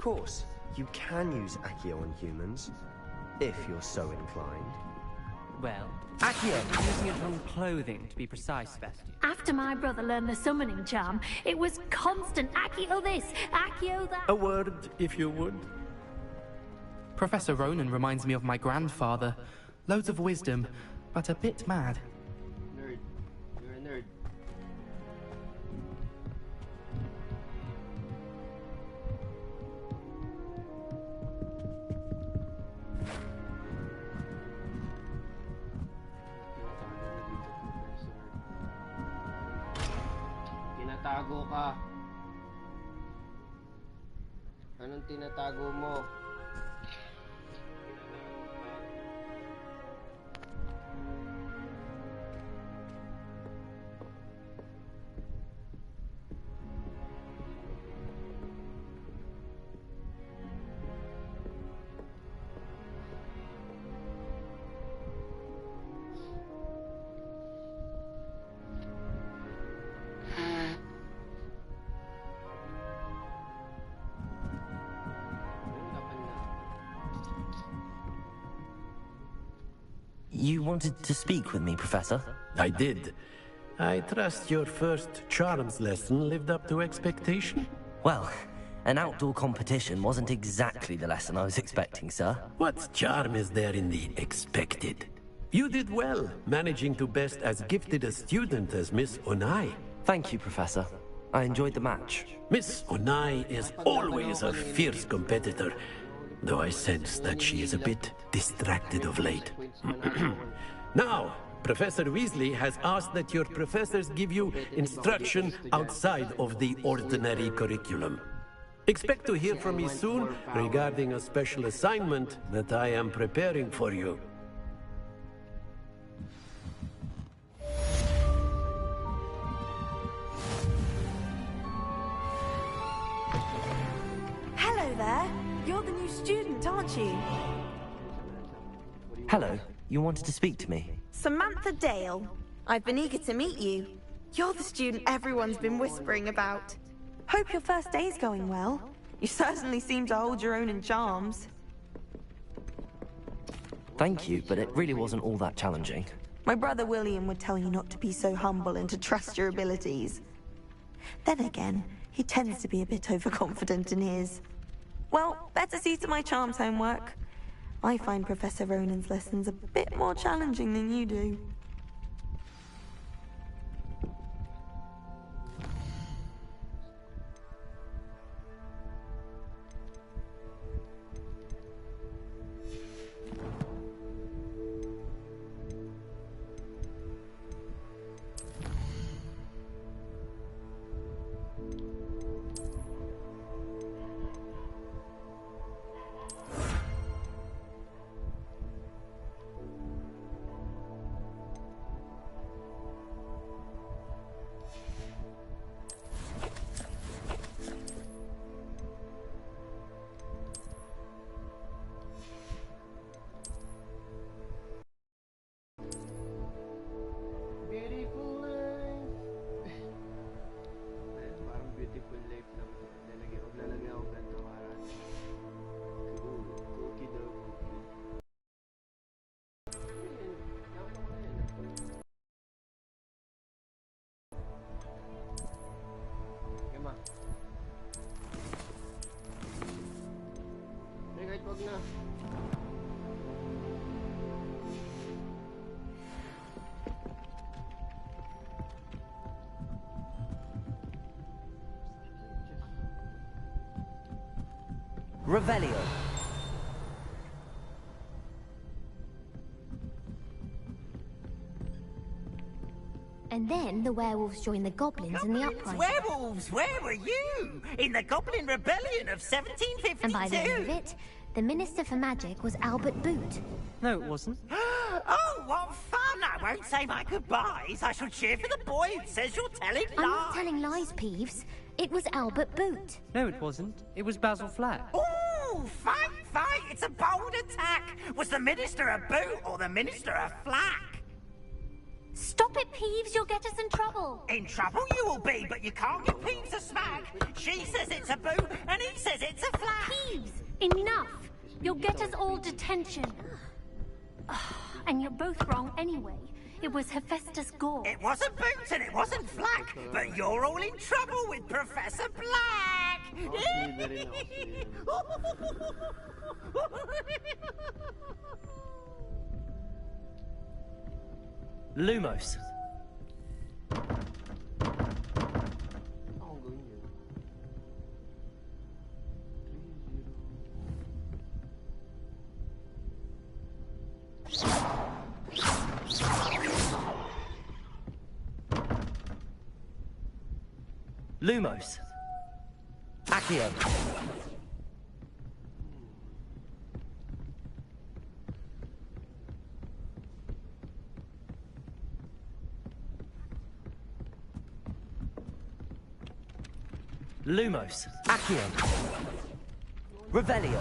course, you can use Accio on humans, if you're so inclined. Well, Accio, using it on clothing to be precise, Sebastian. After my brother learned the summoning charm, it was constant Accio this, Accio that. A word, if you would. Professor Ronen reminds me of my grandfather. Loads of wisdom, but a bit mad. Nerd. You're a nerd. Tinatago ka. Anong tinatago mo? You wanted to speak with me, Professor? I did. I trust your first charms lesson lived up to expectation? Well, an outdoor competition wasn't exactly the lesson I was expecting, sir. What charm is there in the expected? You did well, managing to best as gifted a student as Miss Onai. Thank you, Professor. I enjoyed the match. Miss Onai is always a fierce competitor, though I sense that she is a bit distracted of late. Now, Professor Weasley has asked that your professors give you instruction outside of the ordinary curriculum. Expect to hear from me soon regarding a special assignment that I am preparing for you. Hello there. You're the new student, aren't you? Hello. You wanted to speak to me? Samantha Dale. I've been eager to meet you. You're the student everyone's been whispering about. Hope your first day's going well. You certainly seem to hold your own in charms. Thank you, but it really wasn't all that challenging. My brother William would tell you not to be so humble and to trust your abilities. Then again, he tends to be a bit overconfident in his. Well, better see to my charms homework. I find Professor Ronen's lessons a bit more challenging than you do. Revelio. And then the werewolves joined the goblins in the uprising. Werewolves, where were you? In the Goblin Rebellion of 1752? And by the end of it, the Minister for Magic was Albert Boot. No, it wasn't. Oh, what fun! I won't say my goodbyes. I shall cheer for the boy who says you're telling lies. I'm not telling lies, Peeves. It was Albert Boot. No, it wasn't. It was Basil Flack. Ooh, fight, fight! It's a bold attack. Was the Minister a boot or the Minister a flack? Stop it, Peeves. You'll get us in trouble. In trouble you will be, but you can't give Peeves a smack. She says it's a boo, and he says it's a flag. Peeves, enough. You'll get us all detention. And you're both wrong anyway. It was Hephaestus Gore. It wasn't Boots and it wasn't Flack, but you're all in trouble with Professor Black. Lumos. Lumos. Accio. Lumos. Accio. Revelio.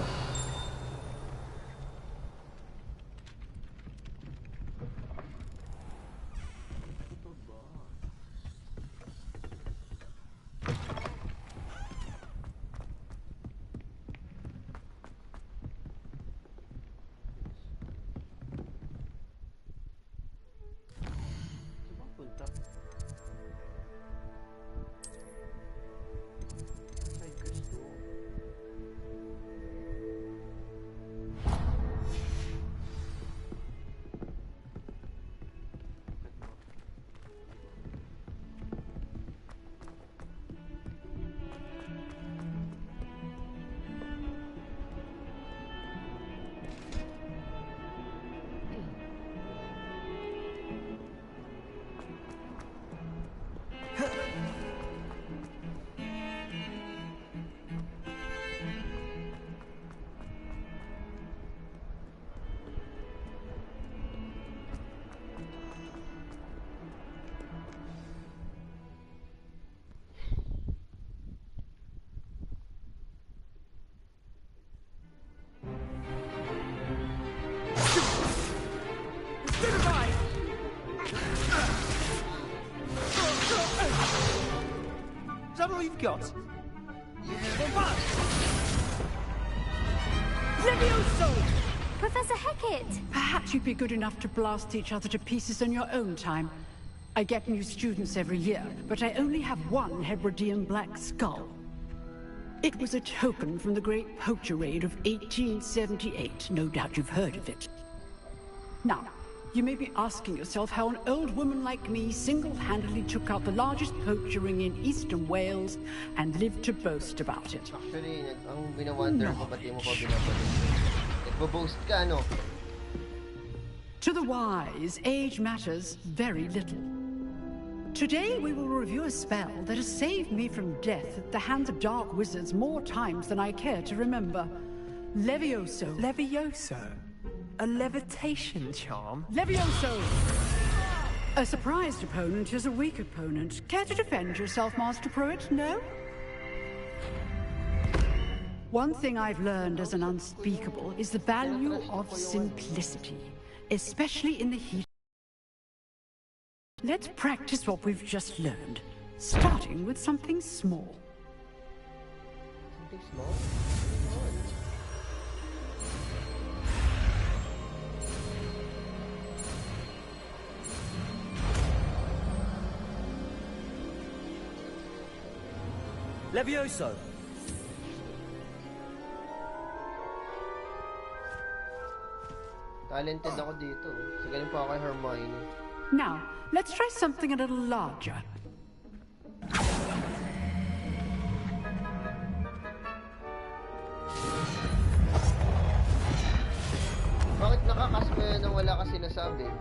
Is that all you've got? Levioso! Professor Hecat! Perhaps you'd be good enough to blast each other to pieces on your own time. I get new students every year, but I only have one Hebridean black skull. It was a token from the Great Poacher Raid of 1878. No doubt you've heard of it. Now, you may be asking yourself how an old woman like me single-handedly took out the largest poacher ring in eastern Wales and lived to boast about it. Actually, ang binawonder ko, pati mo pa binabalit. Nagbo-boast ka, no? To the wise, age matters very little. Today we will review a spell that has saved me from death at the hands of dark wizards more times than I care to remember. Levioso. Levioso? A levitation charm? Levioso! A surprised opponent is a weak opponent. Care to defend yourself, Master Pruitt? No? One thing I've learned as an unspeakable is the value of simplicity, especially in the heat. Let's practice what we've just learned, starting with something small. Something small? Levioso. Talented ako dito. Sagaling pa ako kay Hermione. Now, let's try something a little larger. Bakit nakakas mo yun nang wala ka sinasabi?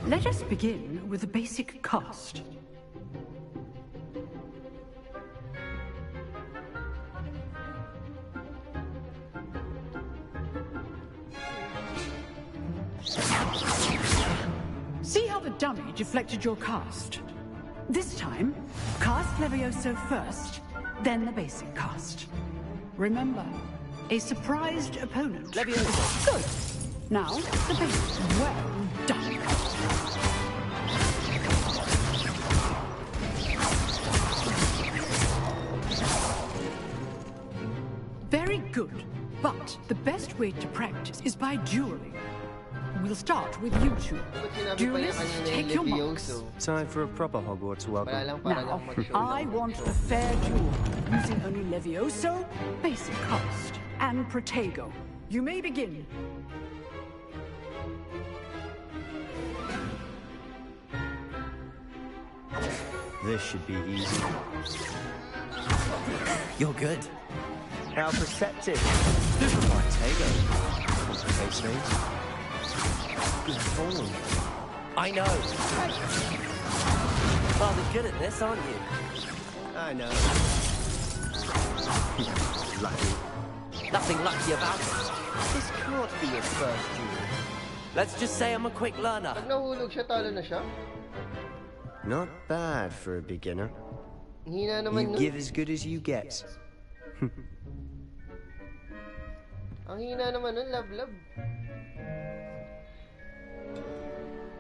Let us begin with the basic cast. See how the dummy deflected your cast? This time, cast Levioso first, then the basic cast. Remember, a surprised opponent. Leviosa. Good. Now, the base. Well done. Very good. But the best way to practice is by dueling. We'll start with you two. Duelists, take your marks. Time for a proper Hogwarts welcome. Now, I want a fair duel, using only Levioso, basic cast, and Protego. You may begin. This should be easy. You're good. How perceptive. Protego. Face names. Good form. I know. Rather good at this, aren't you? I know. Lucky. Nothing lucky about it. This can't be your first duel. Let's just say I'm a quick learner. Pag nahulog siya, talo na siya. Not bad for a beginner. Hina naman You nun. give as good as you get. Ang hina naman nun, love.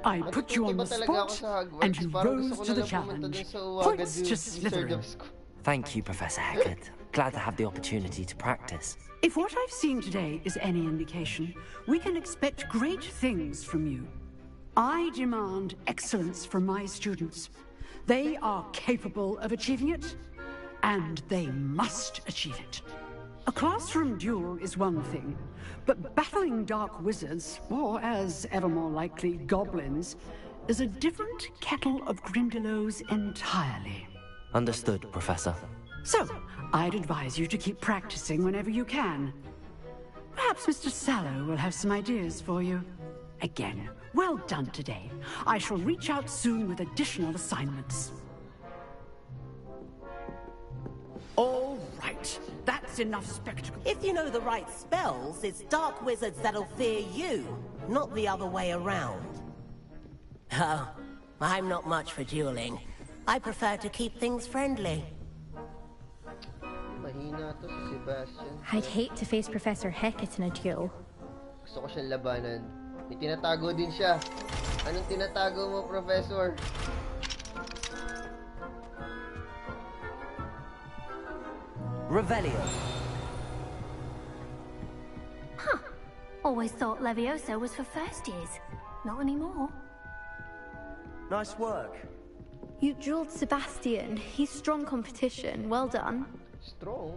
I put you on the spot, and you rose to the challenge. Points to Slytherin. Thank you, Professor Hecat. Glad to have the opportunity to practice. If what I've seen today is any indication, we can expect great things from you. I demand excellence from my students. They are capable of achieving it, and they must achieve it. A classroom duel is one thing, but battling dark wizards, or as ever more likely, goblins, is a different kettle of Grindylows entirely. Understood, Professor. So, I'd advise you to keep practicing whenever you can. Perhaps Mr. Sallow will have some ideas for you. Again, well done today. I shall reach out soon with additional assignments. All right, that's enough spectacle. If you know the right spells, it's dark wizards that'll fear you, not the other way around. Oh, I'm not much for dueling. I prefer to keep things friendly. Mahina to si Sebastian. I'd hate to face Professor Hecat in a duel. Gusto ko siyang labanan. May tinatago din siya. Anong tinatago mo, Professor? Revelio. Huh. Always thought Levioso was for first years. Not anymore. Nice work. You dueled Sebastian. He's strong competition. Well done. Strong?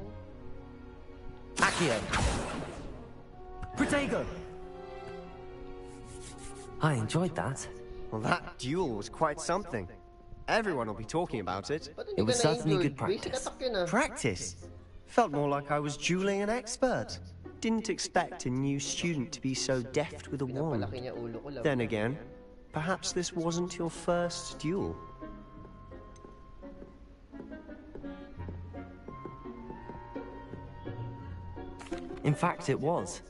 Accio. Protego. I enjoyed that. Well, that duel was quite something. Everyone will be talking about it. It was certainly good practice. Practice? Felt more like I was dueling an expert. Didn't expect a new student to be so deft with a wand. Then again, perhaps this wasn't your first duel. In fact, it was.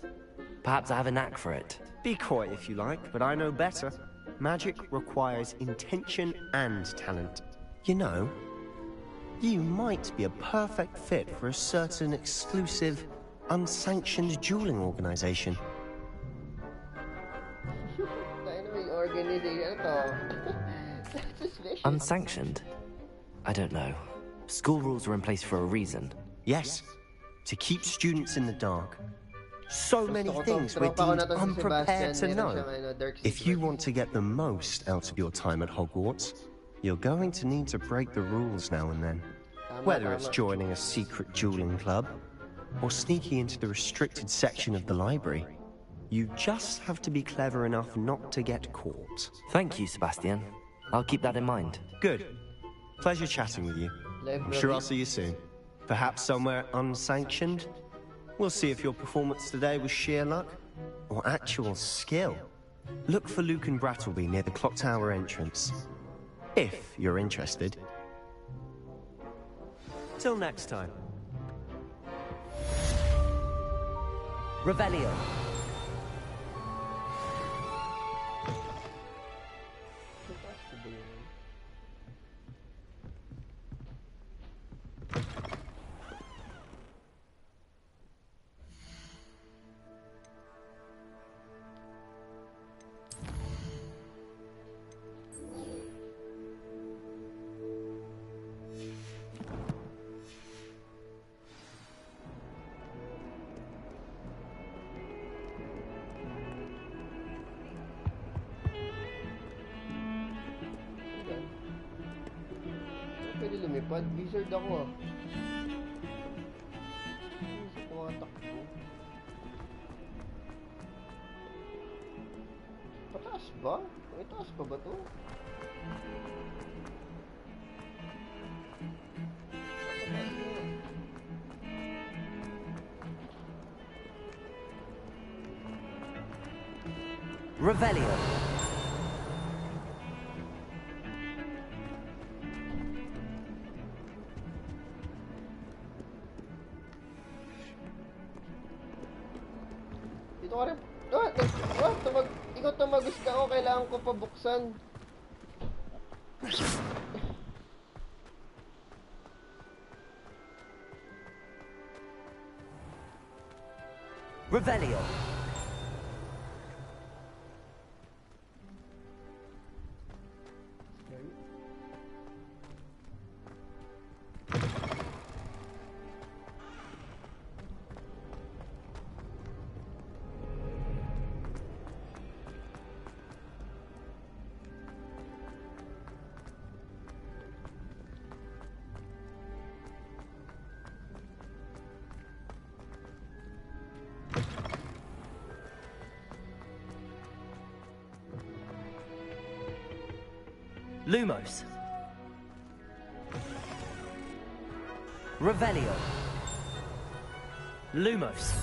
Perhaps I have a knack for it. Be coy if you like, but I know better. Magic requires intention and talent. You know, you might be a perfect fit for a certain exclusive, unsanctioned dueling organization. Unsanctioned? I don't know. School rules are in place for a reason. Yes, to keep students in the dark. So many things we're deemed unprepared to know. If you want to get the most out of your time at Hogwarts, you're going to need to break the rules now and then. Whether it's joining a secret dueling club, or sneaking into the restricted section of the library, you just have to be clever enough not to get caught. Thank you, Sebastian. I'll keep that in mind. Good. Pleasure chatting with you. I'm sure I'll see you soon. Perhaps somewhere unsanctioned? We'll see if your performance today was sheer luck or actual skill. Look for Lucan Brattleby near the Clock Tower entrance, if you're interested. Till next time. Revelio. pwede lumipad. Wizard ako ah. Sa tumatakbo. Pataas ba? May taas pa ba to? Revelio. Dito ka rin. Ikaw tumagos ka ako. Kailangan ko pabuksan. Revelio. Lumos. Revelio. Lumos.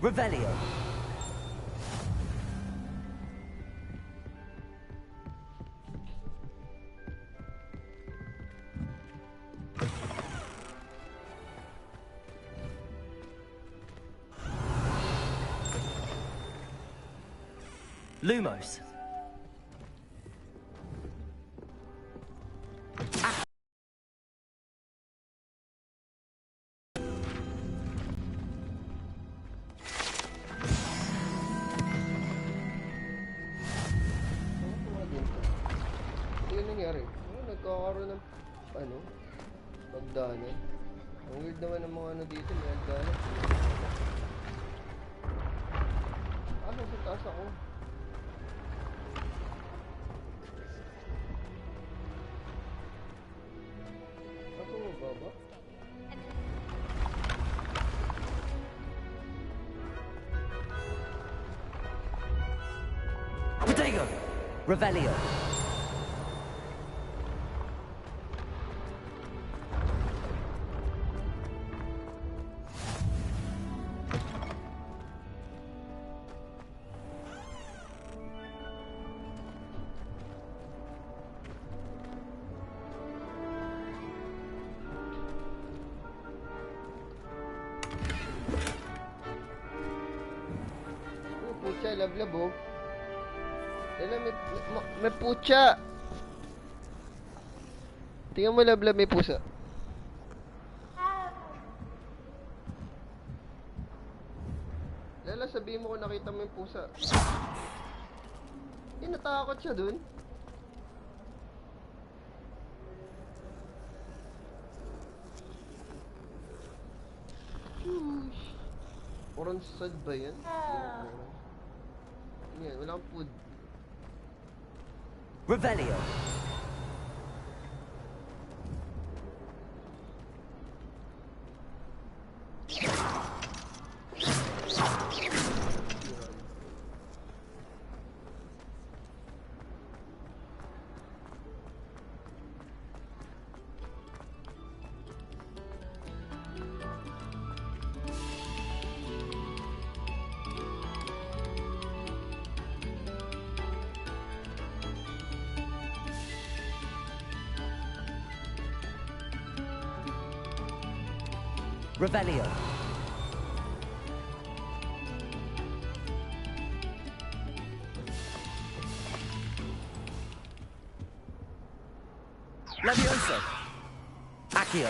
Revelio. Lumos. Nagkakaroon ng pagdanan. Ang weird naman ng mga ano dito, may pagdanan. Sa taas ako. Ako mababa? Protego. Revelio. Pucha, lablab oh. May pucha. Tingnan mo lablab, may pusa. Lala, sabihin mo kung nakita mo yung pusa. Natakot siya dun. Orange sad ba yan? Yan, walang food. Revelio. Revelio. Levioso! Accio!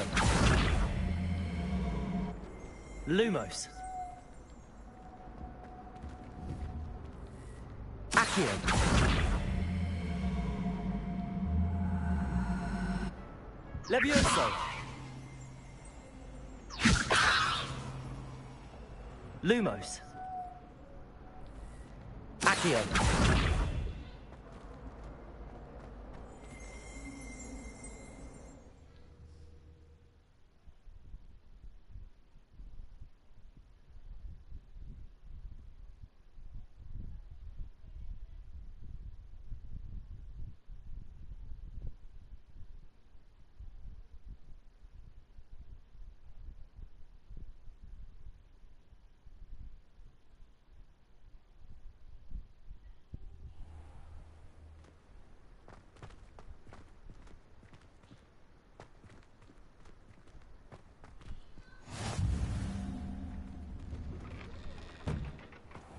Lumos! Accio! Levioso! Lumos! Accio!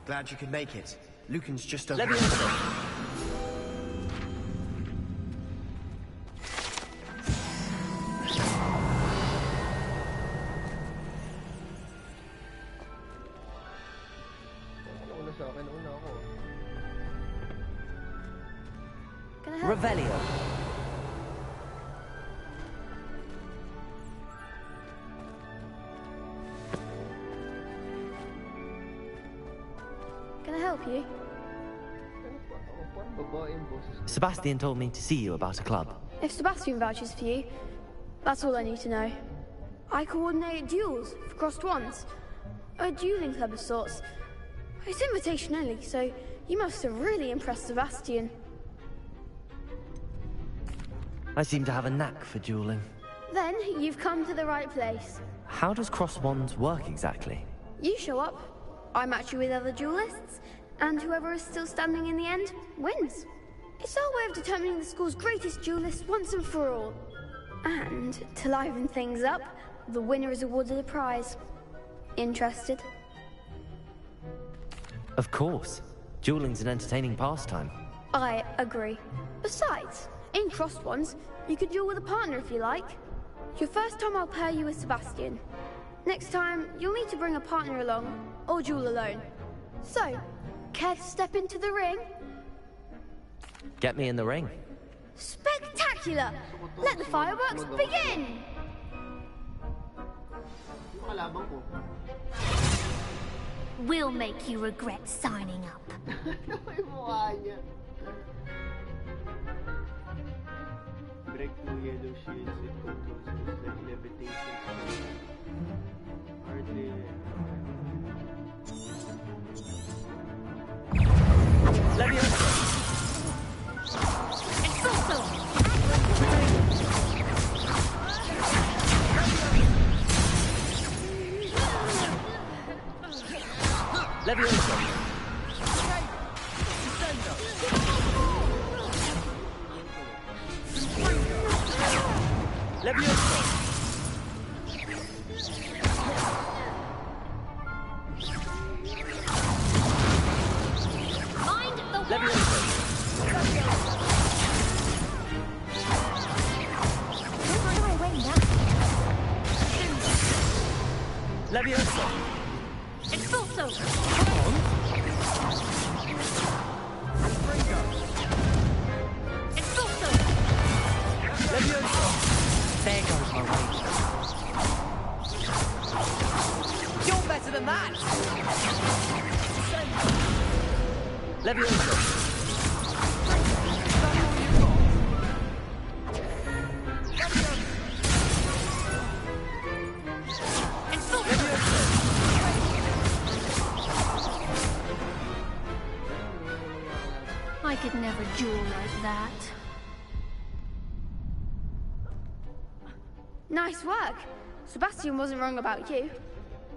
Glad you could make it. Lucan's just over. Levioso! Revelio. Can I help you? Sebastian told me to see you about a club. If Sebastian vouches for you, that's all I need to know. I coordinate duels for crossed ones. A dueling club of sorts. It's invitation only, so you must have really impressed Sebastian. I seem to have a knack for dueling. Then you've come to the right place. How does cross wands work exactly? You show up, I match you with other duelists, and whoever is still standing in the end wins. It's our way of determining the school's greatest duelist once and for all. And to liven things up, the winner is awarded a prize. Interested? Of course. Dueling's an entertaining pastime. I agree. Besides, in crossed ones, you could duel with a partner if you like. Your first time I'll pair you with Sebastian. Next time, you'll need to bring a partner along, or duel alone. So, care to step into the ring? Get me in the ring. Spectacular! Let the fireworks begin! We'll make you regret signing up. Break through yellow shields, it controls just like levitation. Hardly. Levioso! Expulso! Levioso! Levioso! Mind the Levioso! Levioso! Expulso! Expulso! Levioso! There goes my rage. You're better than that! Levioso! I could never duel like that. Nice work. Sebastian wasn't wrong about you.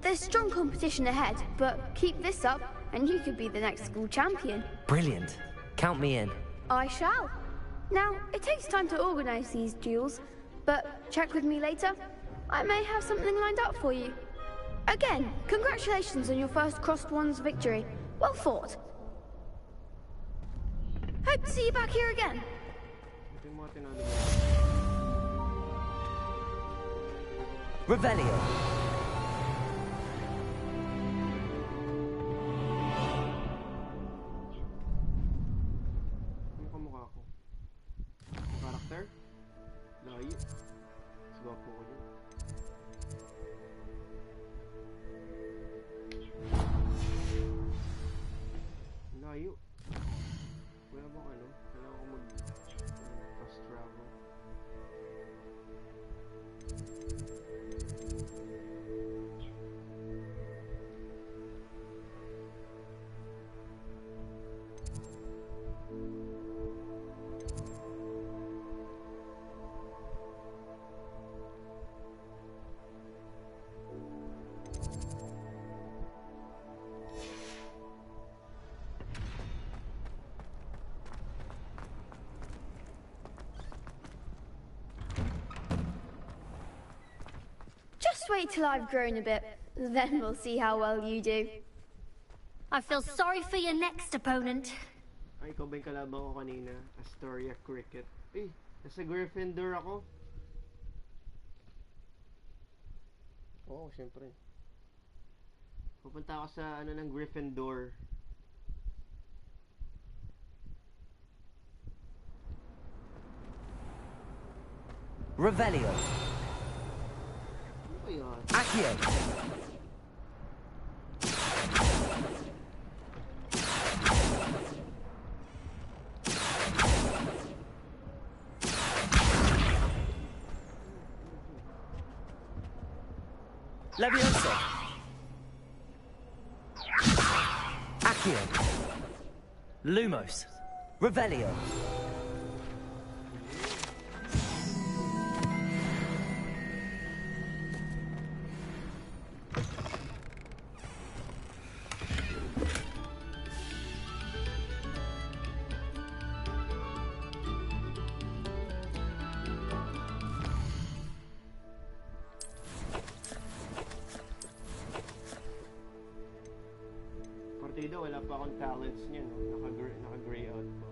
There's strong competition ahead, but keep this up and you could be the next school champion. Brilliant. Count me in. I shall. Now, it takes time to organize these duels, but check with me later. I may have something lined up for you. Again, congratulations on your first crossed ones victory. Well fought. Hope to see you back here again. Revelio. Ano kamukha ko? Character? Layo. Swapo ko dyan. Layo. Wala bang ano? Kailangan ko mag-fast travel. Just wait till I've grown a bit, then we'll see how well you do. I feel sorry for your next opponent. Ay, ikaw ba yung kalaban ko kanina? Astoria Cricket. Eh, nasa Gryffindor ako. Oo, syempre. Pupunta ako sa ano ng Gryffindor. Revelio. Ano ba yun? Accio. Levioso. Accio. Lumos. Revelio. Partido, wala pa akong talents niya, no? Naka-gray out pa.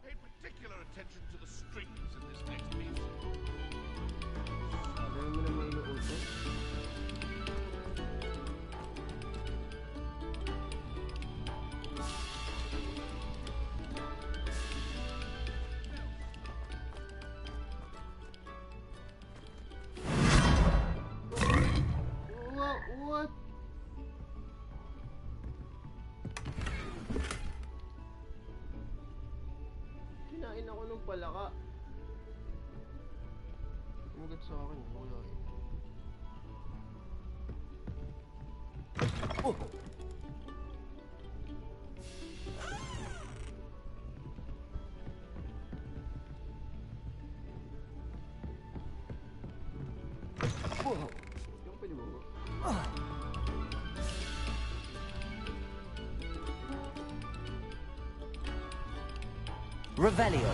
Pay particular attention to the strings in this next piece. Dahil mo naman inuutos. What? Kinain ako ng palaka. Umagat sa akin. Wala eh. Oh! Whoa! Yung pwede mo ba? Revelio.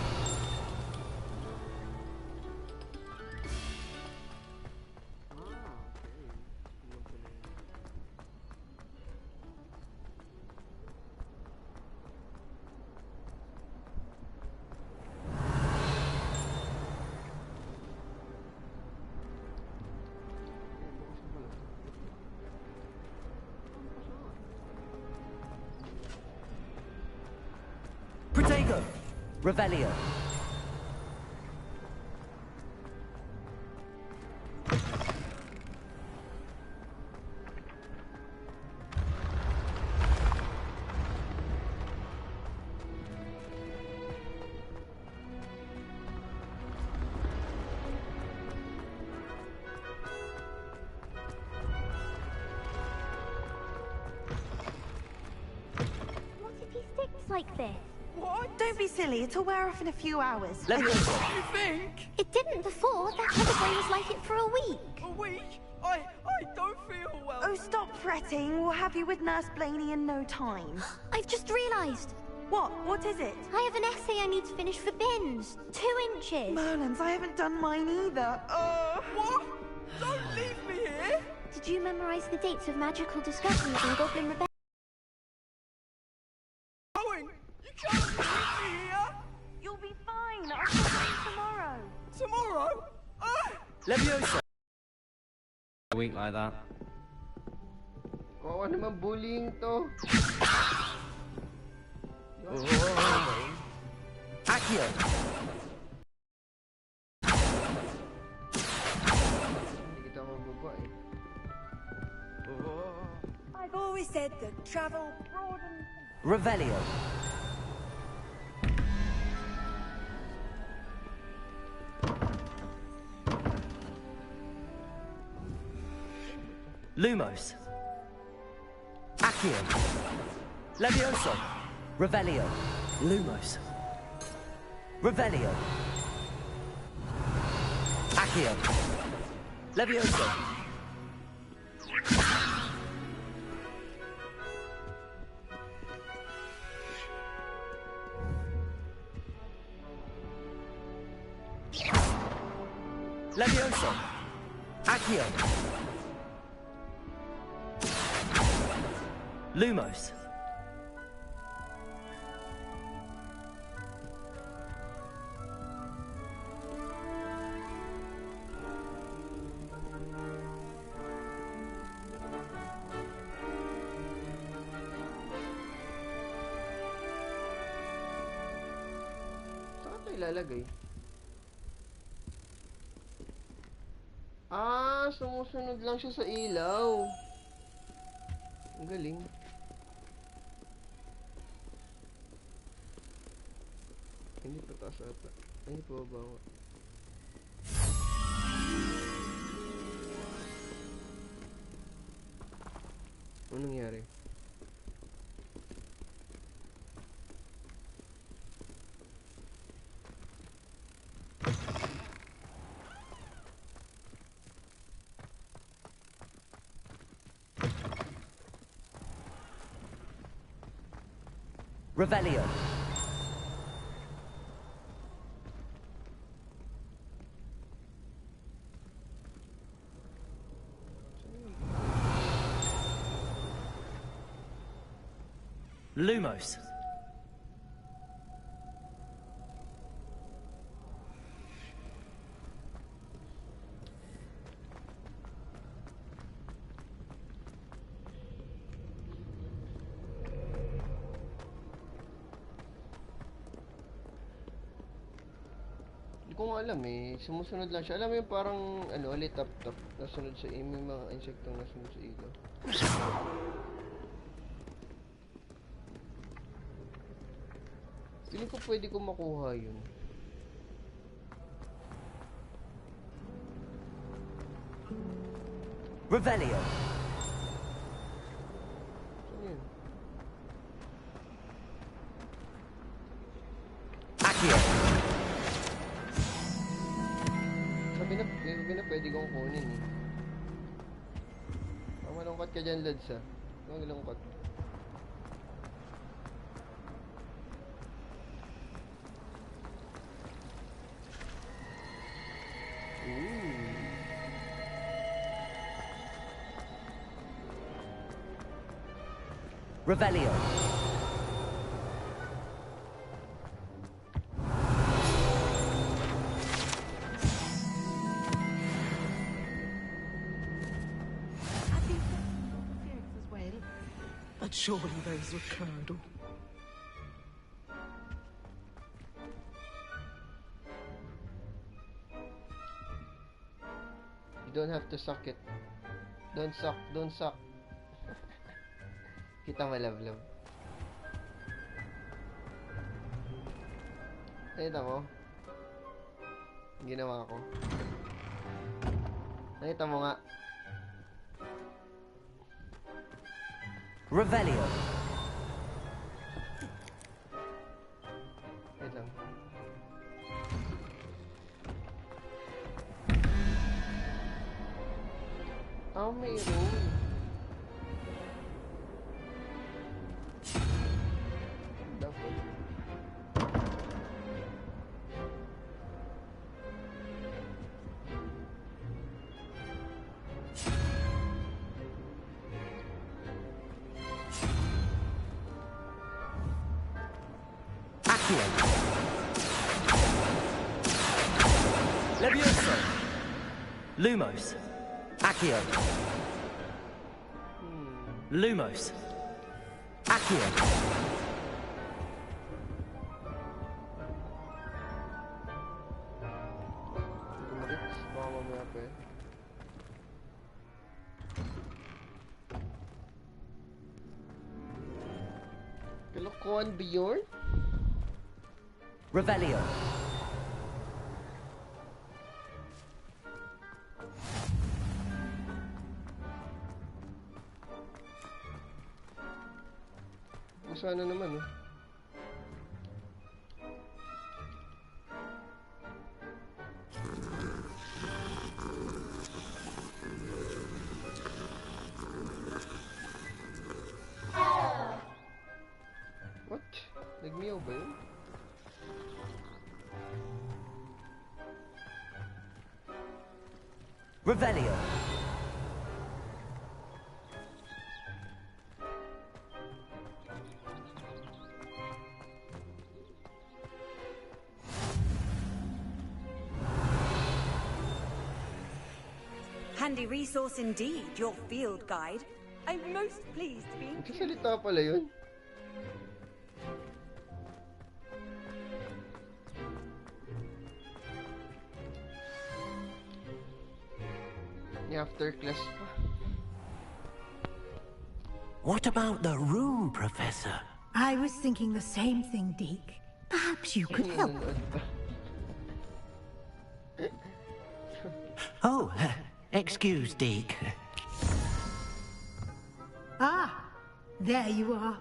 Protego. Revelio. What if he sticks like this? What? Don't be silly. It'll wear off in a few hours. Levioso. You think? It didn't before. That other boy was like it for a week. A week? I don't feel well. Oh, stop fretting. We'll have you with Nurse Blaney in no time. I've just realised. What? What is it? I have an essay I need to finish for bins. 2 inches. Merlins, I haven't done mine either. What? Don't leave me here! Did you memorize the dates of magical discoveries in Goblin Rebellion? Going! You can't leave me here! You'll be fine. I'll come back tomorrow. Tomorrow? Leviosa! A week like that. Kawawa naman bullying to. Accio! Hindi kita mababa eh. I've always said that travel broadens. Revelio. Lumos. Accio. Levioso. Revelio. Lumos. Revelio. Accio. Levioso. Levioso. Accio. Lumos. Saan ito ilalagay? Ah, sumusunod lang siya sa ilaw. Ang galing. Hindi pa taas ata. Ay, hindi pa baba. Ano nangyari? Revelio. Lumos. Hindi ko nga alam eh. Sumusunod lang siya. Alam mo yung parang, ano, ulit tap-tap. Nasunod sa may mga insektong nasunod sa ilaw. Feeling ko pwede ko makuha yun. Revelio. Saan yun? Accio. Sabi na pwede kong kunin eh. Malungkot ka dyan, Lods ah. Malungkot. Revelio. But surely those were Curdle. You don't have to suck it. Don't suck, don't suck. Kita malablob. Nakita mo? Ginawa ko. Nakita mo nga. Revelio. Wait lang. Oh, mayroon. Dapat. Accio. Levioso. Lumos. Accio. Lumos. Accio. Baka mamaya pa eh. Kalokohan Bjorn? Revelio. Sana naman eh. What? Nag-meow ba yun? Revelio. Handy resource indeed, your field guide. I'm most pleased to be included. Nagsasalita pala yun. After class pa. What about the room, Professor? I was thinking the same thing, Deke. Perhaps you could help. Oh, excuse, Deke. Ah, there you are.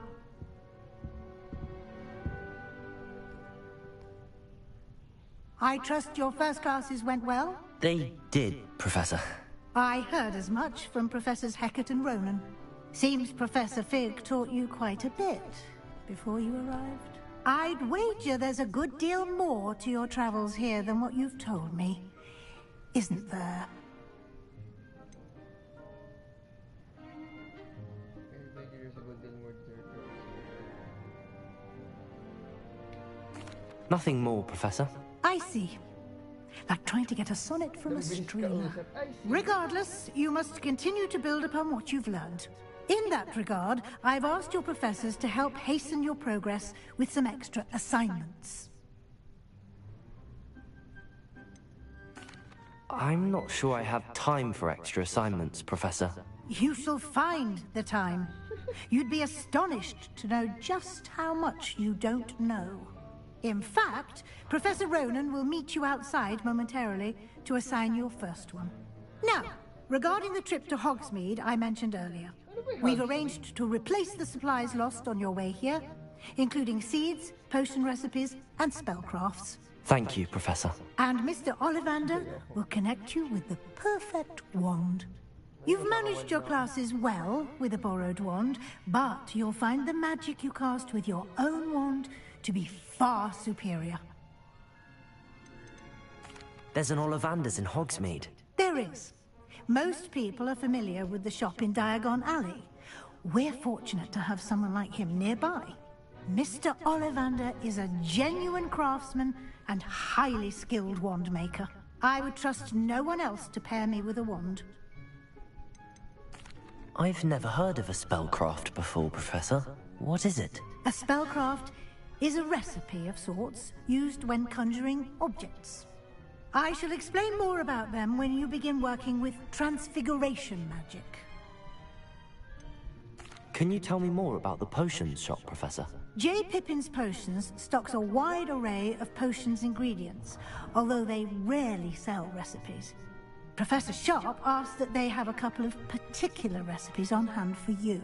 I trust your first classes went well? They did, Professor. I heard as much from Professors Hecat and Ronan. Seems Professor Fig taught you quite a bit before you arrived. I'd wager there's a good deal more to your travels here than what you've told me. Isn't there? Nothing more, Professor. I see. Like trying to get a sonnet from a stream. Regardless, you must continue to build upon what you've learned. In that regard, I've asked your professors to help hasten your progress with some extra assignments. I'm not sure I have time for extra assignments, Professor. You shall find the time. You'd be astonished to know just how much you don't know. In fact, Professor Ronan will meet you outside momentarily to assign your first one. Now, regarding the trip to Hogsmeade I mentioned earlier, we've arranged to replace the supplies lost on your way here, including seeds, potion recipes, and spellcrafts. Thank you, Professor. And Mr. Ollivander will connect you with the perfect wand. You've managed your classes well with a borrowed wand, but you'll find the magic you cast with your own wand to be far superior. There's an Ollivander's in Hogsmeade. There is. Most people are familiar with the shop in Diagon Alley. We're fortunate to have someone like him nearby. Mr. Ollivander is a genuine craftsman and highly skilled wand maker. I would trust no one else to pair me with a wand. I've never heard of a spellcraft before, Professor. What is it? A spellcraft is a recipe of sorts used when conjuring objects. I shall explain more about them when you begin working with transfiguration magic. Can you tell me more about the potions shop, Professor? J. Pippin's Potions stocks a wide array of potions ingredients, although they rarely sell recipes. Professor Sharp asked that they have a couple of particular recipes on hand for you.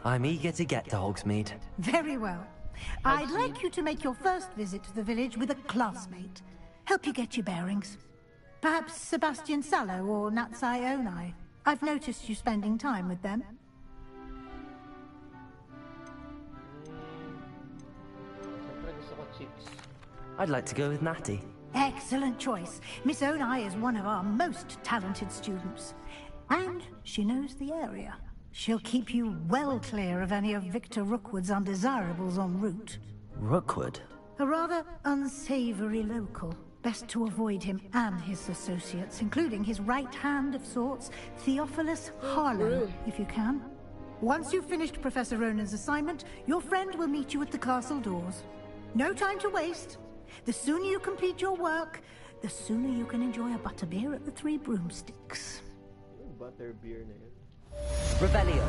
I'm eager to get to Hogsmeade. Very well. I'd like you to make your first visit to the village with a classmate. Help you get your bearings. Perhaps Sebastian Sallow or Natsai Onai. I've noticed you spending time with them. I'd like to go with Natty. Excellent choice. Miss Onai is one of our most talented students. And she knows the area. She'll keep you well clear of any of Victor Rookwood's undesirables en route. Rookwood? A rather unsavory local. Best to avoid him and his associates, including his right hand of sorts, Theophilus Harlow, if you can. Once you've finished Professor Ronan's assignment, your friend will meet you at the castle doors. No time to waste. The sooner you complete your work, the sooner you can enjoy a butterbeer at the Three Broomsticks. Butterbeer na yun. Revelio.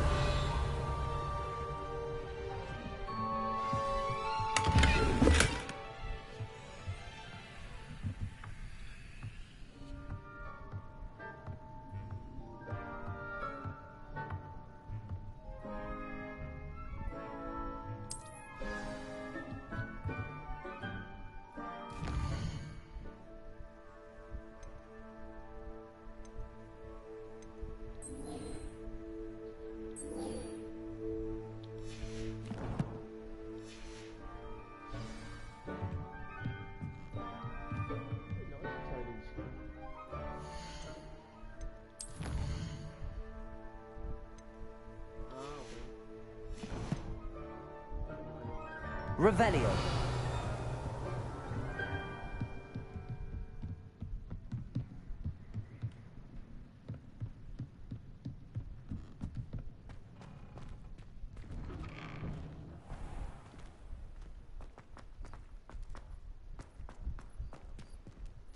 Revelio.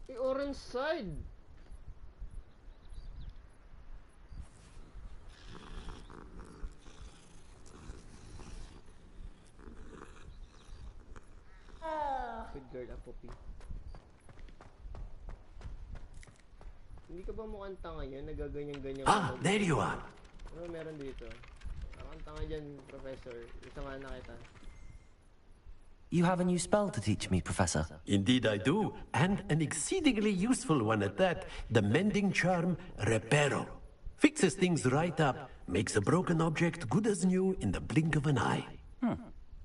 The orange side. Good girl, Apopi. Hindi ka ba mukhang tanga yan? Nagaganyan-ganyan. Ah, there you are. Ano meron dito? Akang tanga dyan, Professor. Isa nga na kita. You have a new spell to teach me, Professor. Indeed I do, and an exceedingly useful one at that. The mending charm, Reparo. Fixes things right up, makes a broken object good as new in the blink of an eye.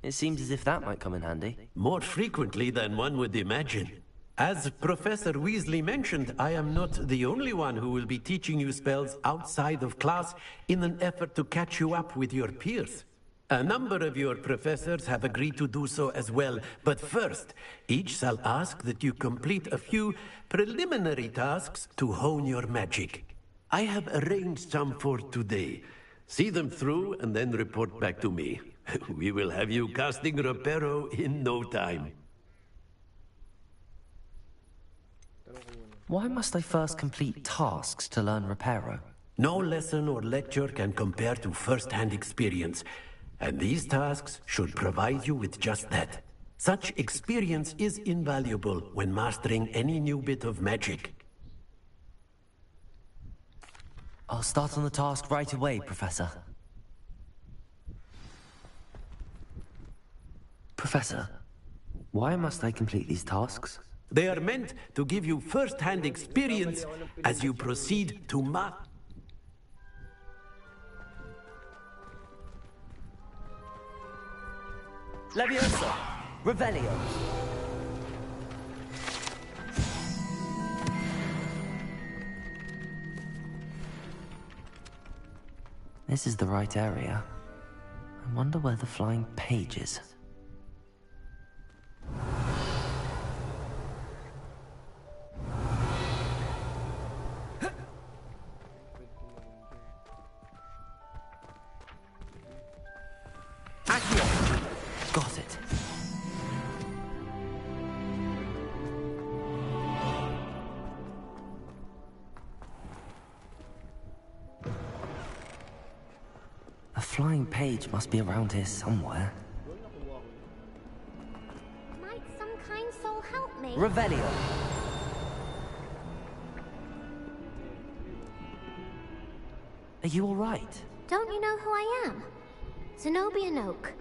It seems as if that might come in handy. More frequently than one would imagine. As Professor Weasley mentioned, I am not the only one who will be teaching you spells outside of class in an effort to catch you up with your peers. A number of your professors have agreed to do so as well, but first, each shall ask that you complete a few preliminary tasks to hone your magic. I have arranged some for today. See them through and then report back to me. We will have you casting Reparo in no time. Why must I first complete tasks to learn Reparo? No lesson or lecture can compare to first-hand experience, and these tasks should provide you with just that. Such experience is invaluable when mastering any new bit of magic. I'll start on the task right away, Professor. Professor, why must I complete these tasks? They are meant to give you first-hand experience as you proceed to Leviosa! Revelio! This is the right area. I wonder where the flying page is. Got it. A flying page must be around here somewhere. Might some kind soul help me? Revelio. Are you all right? Don't you know who I am? Zenobia Noak.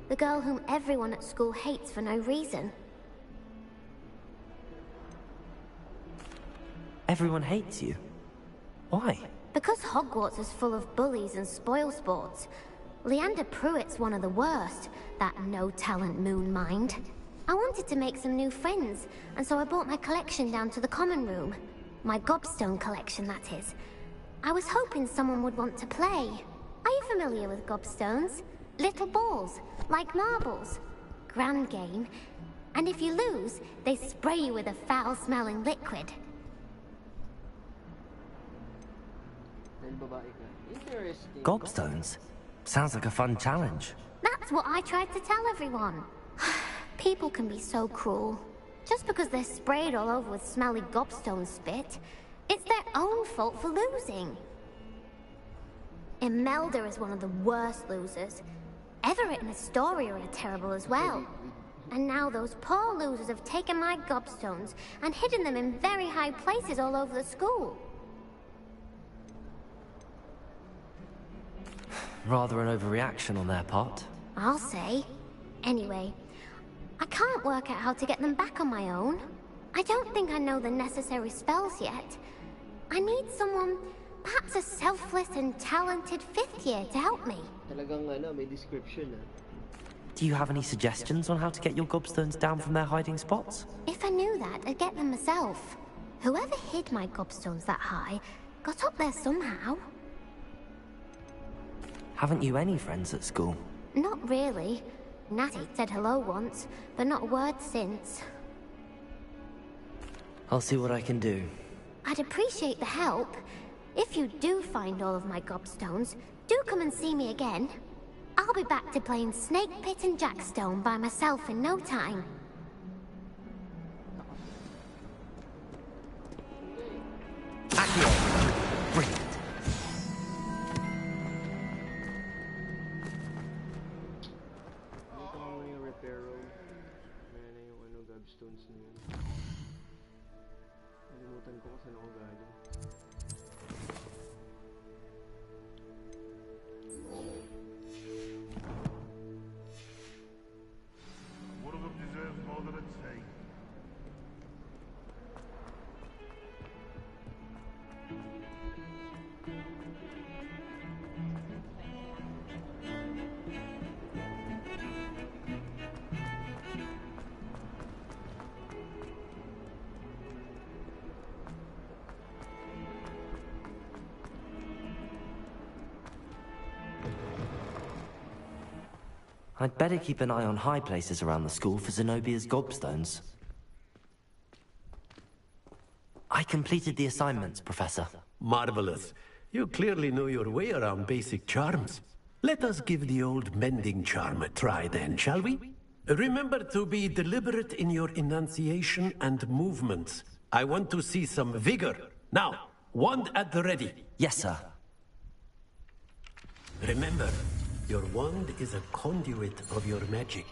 The girl whom everyone at school hates for no reason. Everyone hates you. Why? Because Hogwarts is full of bullies and spoilsports. Leander Pruitt's one of the worst, that no-talent moon mind. I wanted to make some new friends, and so I brought my collection down to the common room. My gobstone collection, that is. I was hoping someone would want to play. Are you familiar with gobstones? Little balls, like marbles. Grand game. And if you lose, they spray you with a foul-smelling liquid. Interesting. Gobstones? Sounds like a fun challenge. That's what I tried to tell everyone. People can be so cruel. Just because they're sprayed all over with smelly gobstone spit, it's their own fault for losing. Imelda is one of the worst losers. Everett and Astoria are terrible as well. And now those poor losers have taken my gobstones and hidden them in very high places all over the school. Rather an overreaction on their part. I'll say. Anyway, I can't work out how to get them back on my own. I don't think I know the necessary spells yet. I need someone, perhaps a selfless and talented 5th year to help me. Talagang may description Do you have any suggestions on how to get your gobstones down from their hiding spots? If I knew that, I'd get them myself. Whoever hid my gobstones that high got up there somehow. Haven't you any friends at school? Not really. Natty said hello once, but not a word since. I'll see what I can do. I'd appreciate the help. If you do find all of my gobstones, do come and see me again. I'll be back to playing Snake Pit and Jackstone by myself in no time. Accio! Brilliant. Gobstones na yun. Nalimutan ko kasi ako galing. One of them deserves more than a take. I'd better keep an eye on high places around the school for Zenobia's gobstones. I completed the assignments, Professor. Marvelous. You clearly know your way around basic charms. Let us give the old mending charm a try then, shall we? Remember to be deliberate in your enunciation and movements. I want to see some vigor. Now, wand at the ready. Yes, sir. Remember, your wand is a conduit of your magic.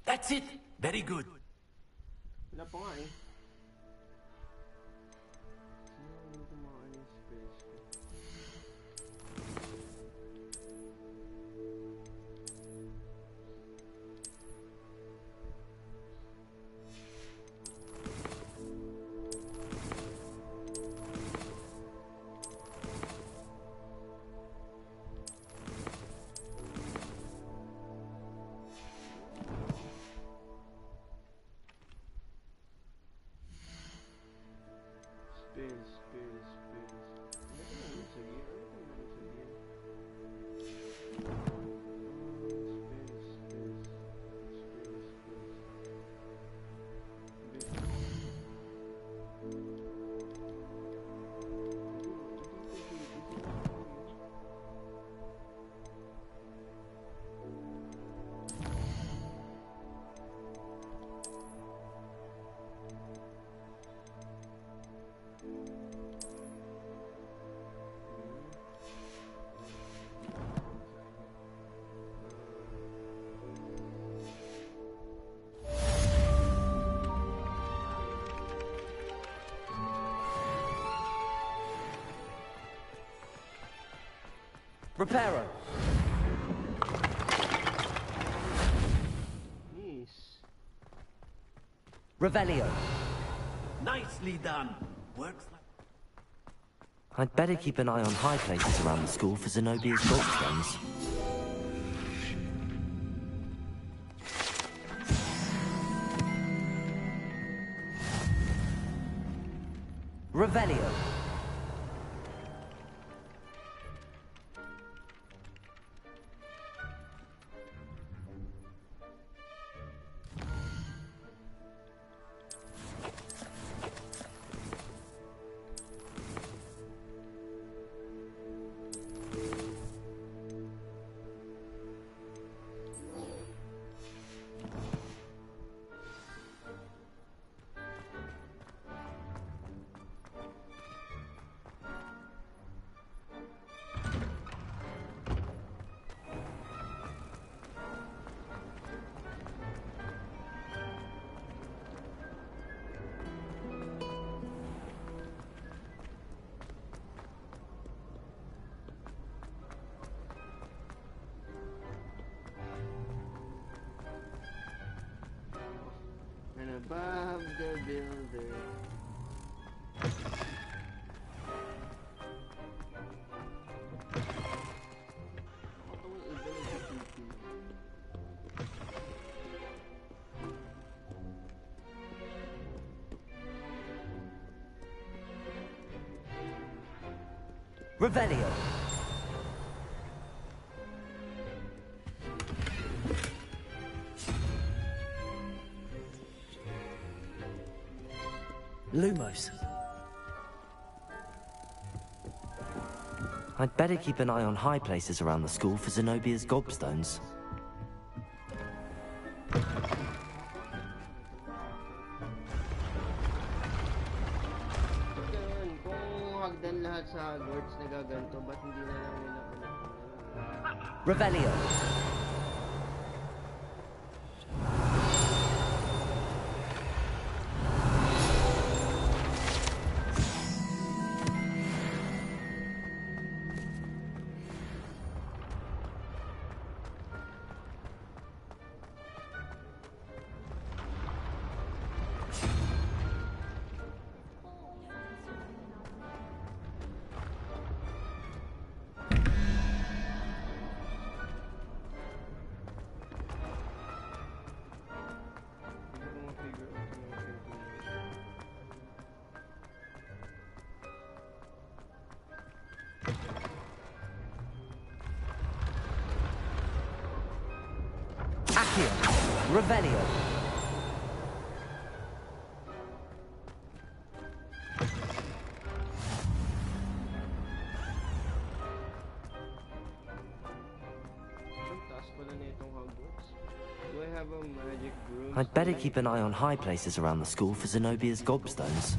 That's it! Very good. Wala pa nga eh. Reparo. Yes. Revelio. Nicely done. works like... I'd better keep an eye on high places around the school for Zenobia's gobstones. Revelio. And above the building. Revelio. Lumos. I'd better keep an eye on high places around the school for Zenobia's gobstones. Hagdan lahat sa Hogwarts nagaganto, ba't hindi na lang nila Revelio. Accio. Revelio. Do I have a magic broom? I'd better keep an eye on high places around the school for Zenobia's gobstones.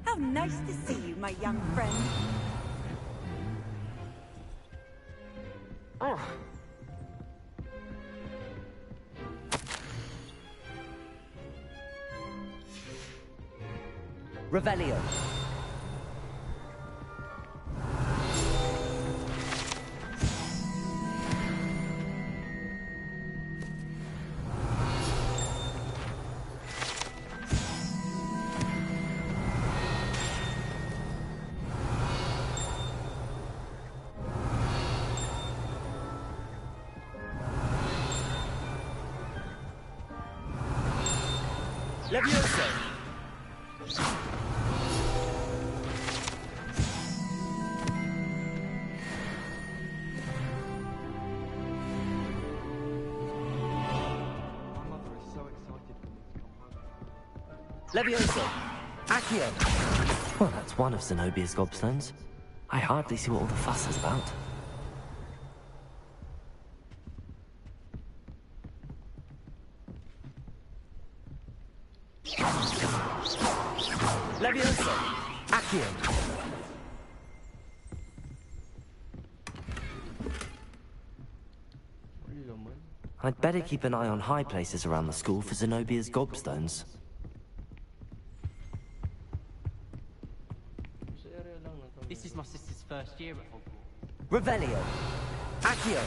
How nice to see you, my young friend. Oh. Revelio. Levioso. Levioso. Accio. Well, that's one of Zenobia's gobstones. I hardly see what all the fuss is about. Levioso. Accio. I'd better keep an eye on high places around the school for Zenobia's gobstones. This is my sister's first year at Hogwarts. Revelio. Accio.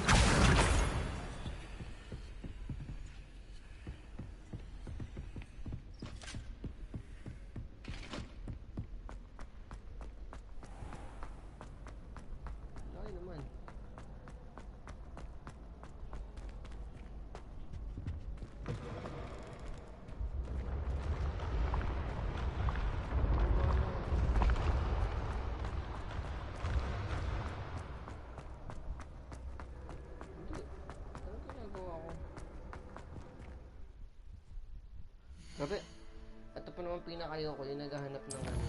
Grabe. Ito pa naman pinakayo ko, yung naghahanap ng ano.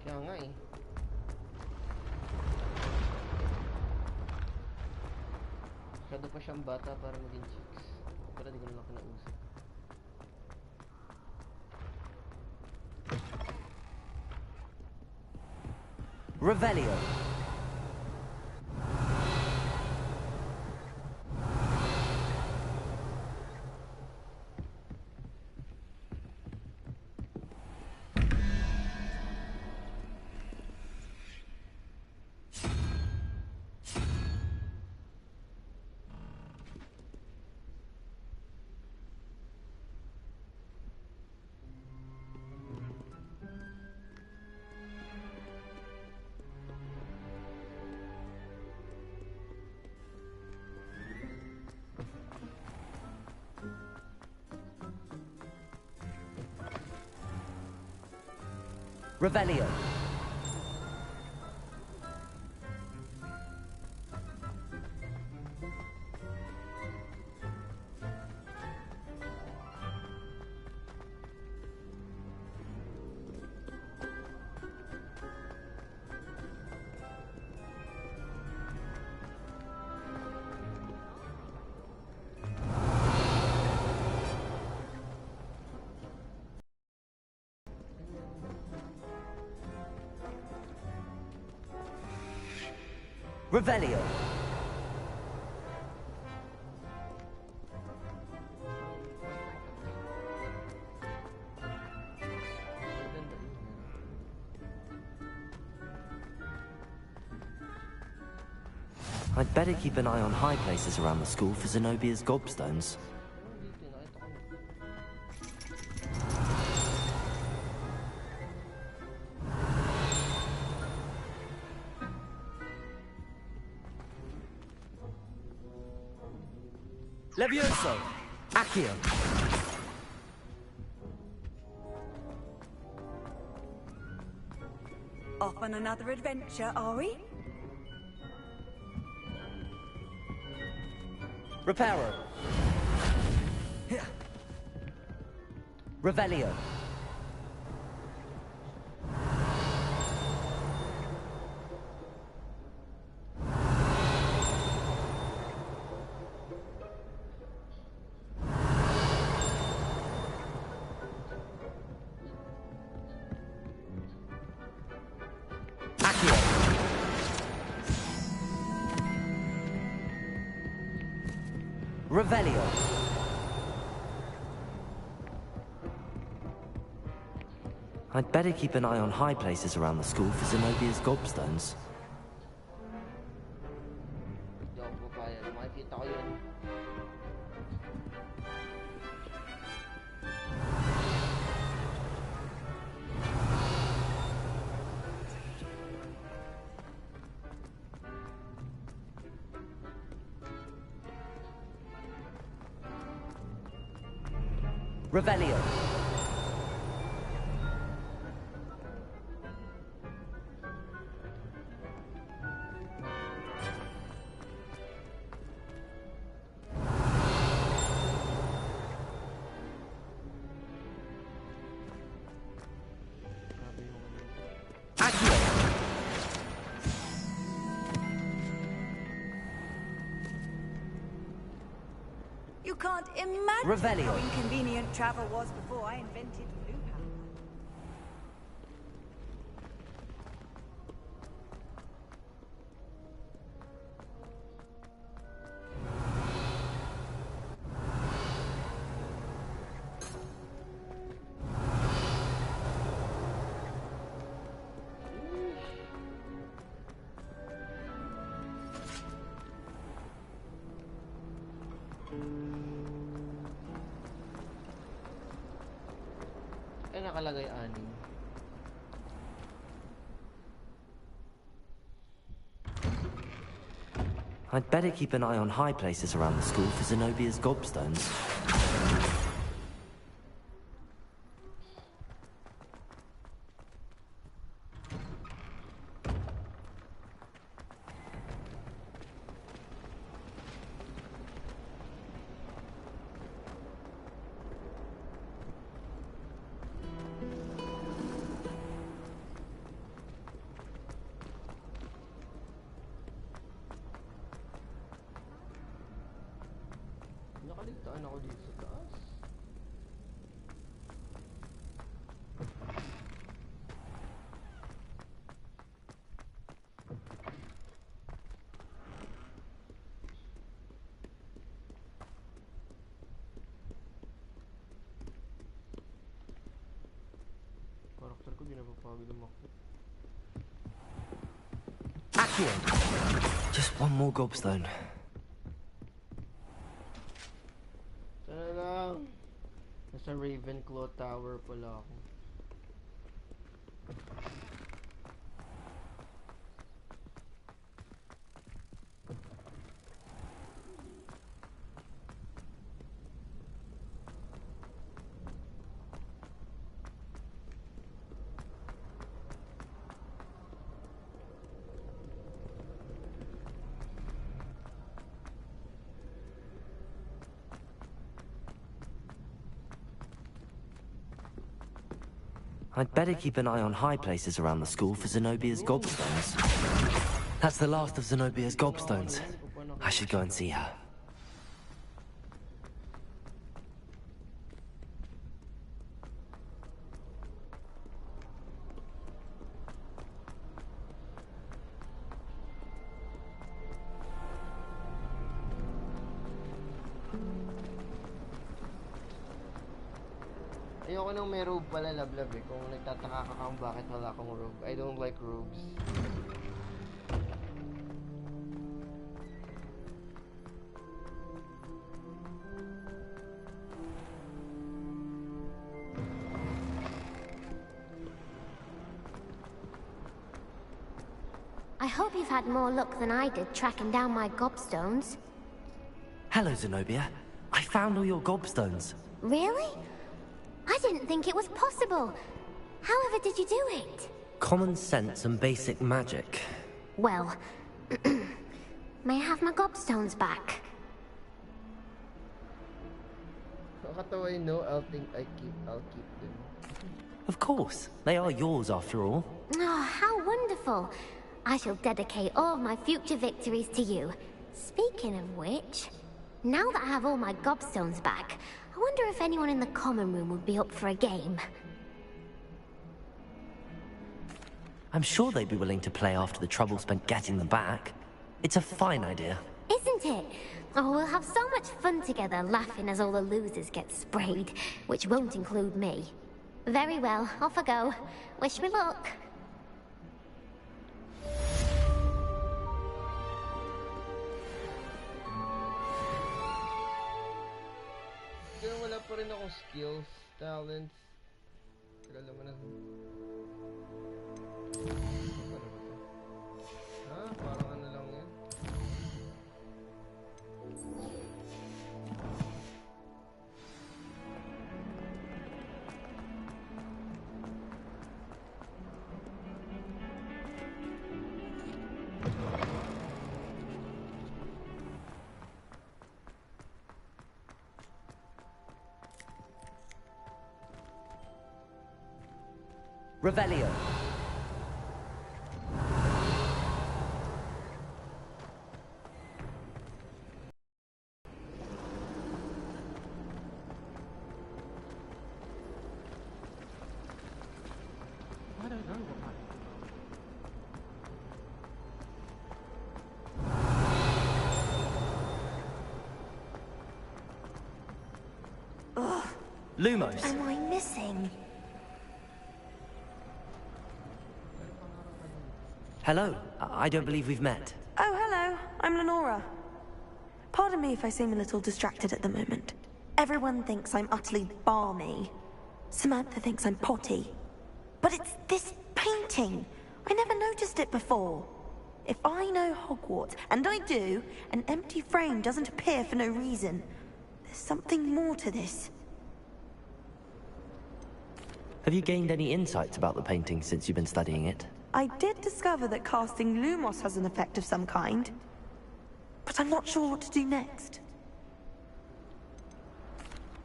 Kaya nga eh. Masyado pa siyang bata para maging chicks. Pero di ko naman kinausap. Revelio. Revelio. Revelio. I'd better keep an eye on high places around the school for Zenobia's gobstones. Levioso! Accio! Off on another adventure, are we? Reparo. Revelio. Revelio. I'd better keep an eye on high places around the school for Zenobia's gobstones. Revelio. You can't imagine Revelio. how inconvenient travel was before I invented blue power. Nakalagay 6. I'd better keep an eye on high places around the school for Zenobia's gobstones. Nakaligtaan ako dito sa taas. Karakter ko di napapagod umakbo. Accio! Just one more gobstone. Sana lang. Nasa Ravenclaw Tower pala ako. I'd better keep an eye on high places around the school for Zenobia's gobstones. That's the last of Zenobia's gobstones. I should go and see her. Ayoko nang may robe pala, lablab eh. Kung nagtataka ka kung bakit wala akong robe. I don't like robes. I hope you've had more luck than I did tracking down my gobstones. Hello, Zenobia. I found all your gobstones. Really? I didn't think it was possible. However did you do it? Common sense and basic magic. Well, may I have my gobstones back? Nakakatawa yun, no? I'll keep them. Of course. They are yours after all. Oh, how wonderful. I shall dedicate all my future victories to you. Speaking of which, now that I have all my gobstones back, I wonder if anyone in the common room would be up for a game. I'm sure they'd be willing to play after the trouble spent getting them back. It's a fine idea. Isn't it? Oh, we'll have so much fun together, laughing as all the losers get sprayed, which won't include me. Very well, off I go. Wish me luck. Kaya wala pa rin akong skills, talents. Tagal naman na. Parang ano lang yan. Revelio. I don't know what happened. Ugh. Lumos. Am I missing? Hello. I don't believe we've met. Oh, hello. I'm Lenora. Pardon me if I seem a little distracted at the moment. Everyone thinks I'm utterly balmy. Samantha thinks I'm potty. But it's this painting. I never noticed it before. If I know Hogwarts, and I do, an empty frame doesn't appear for no reason. There's something more to this. Have you gained any insights about the painting since you've been studying it? I did discover that casting Lumos has an effect of some kind, but I'm not sure what to do next.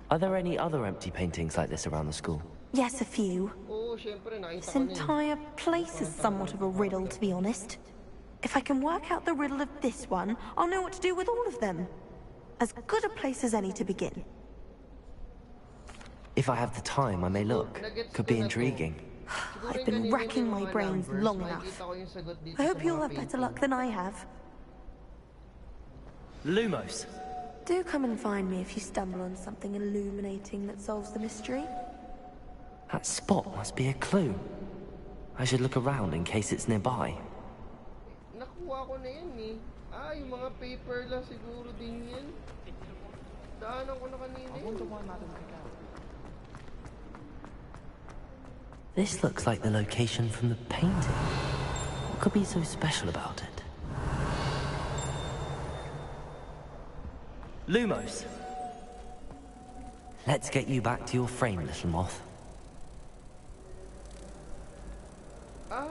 Are there any other empty paintings like this around the school? Yes, a few. Oo, syempre, nakita This ko na eh. entire place is somewhat of a riddle, to be honest. If I can work out the riddle of this one, I'll know what to do with all of them. As good a place as any to begin. If I have the time, I may look. Could be intriguing. I've been racking my brains long enough. I hope you'll have better luck than I have. Lumos. Do come and find me if you stumble on something illuminating that solves the mystery. That spot must be a clue. I should look around in case it's nearby. Nakuha ko na yan eh. Ah, yung mga paper lang siguro din yan. Daanan ko na kanina yun. This looks like the location from the painting. What could be so special about it? Lumos! Let's get you back to your frame, little moth. Ah!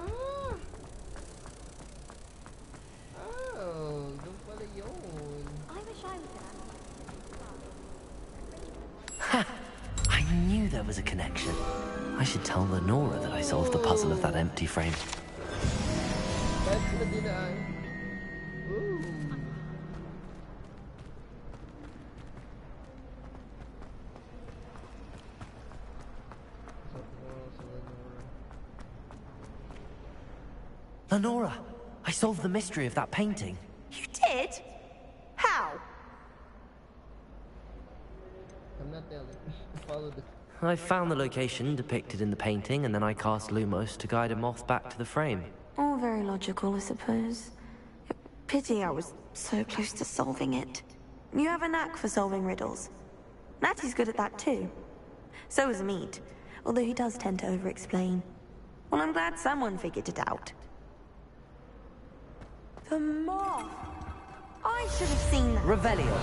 Oh, doon pala yun. I wish I was Ha! I knew there was a connection. I should tell Lenora that I solved the puzzle of that empty frame. That's the dinaan. Ooh. Lenora, I solved the mystery of that painting. You did? How? I'm not telling. Follow the... I found the location depicted in the painting, and then I cast Lumos to guide a moth back to the frame. All very logical, I suppose. Pity I was so close to solving it. You have a knack for solving riddles. Natty's good at that too. So is Mead, although he does tend to over-explain. Well, I'm glad someone figured it out. The moth! I should have seen that. Revelio.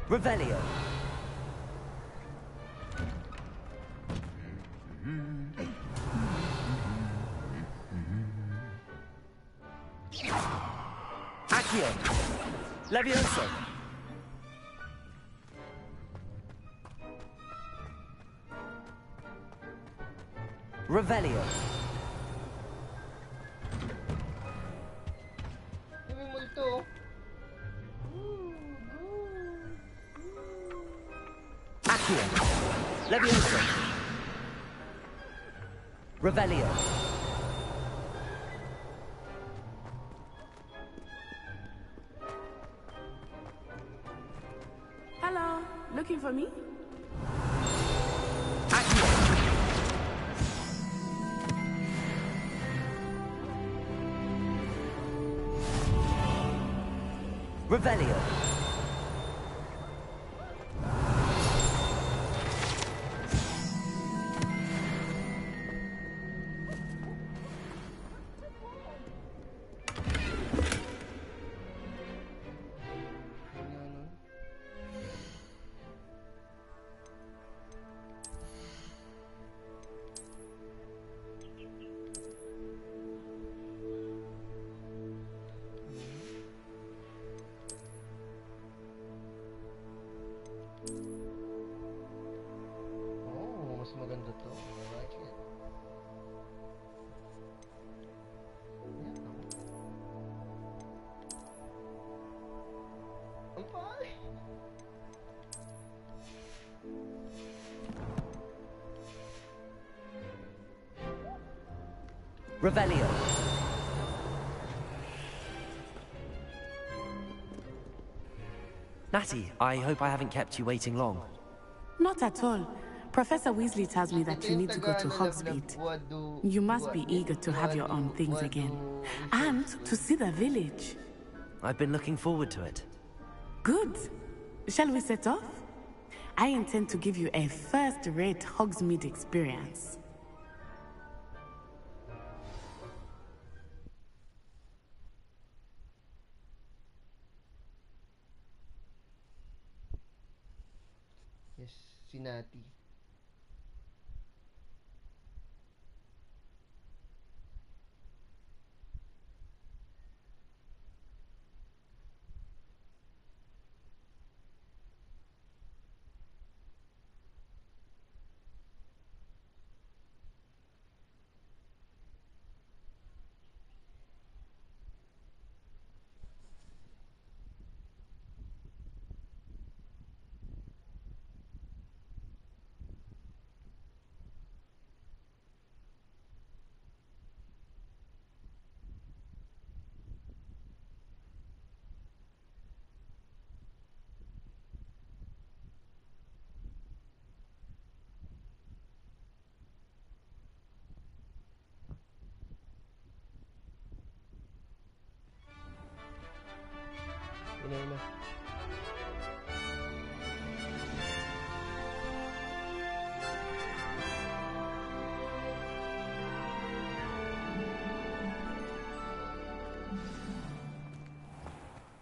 Revelio. Accio. Levioso. Revelio. May multo. Accio. Levioso. Revelio. Hello, looking for me? Revelio. Revelio. Natty, I hope I haven't kept you waiting long. Not at all. Professor Weasley tells me that you need to go to Hogsmeade. You must be eager to have your own things again. And to see the village. I've been looking forward to it. Good. Shall we set off? I intend to give you a first-rate Hogsmeade experience. Yes, si Natty.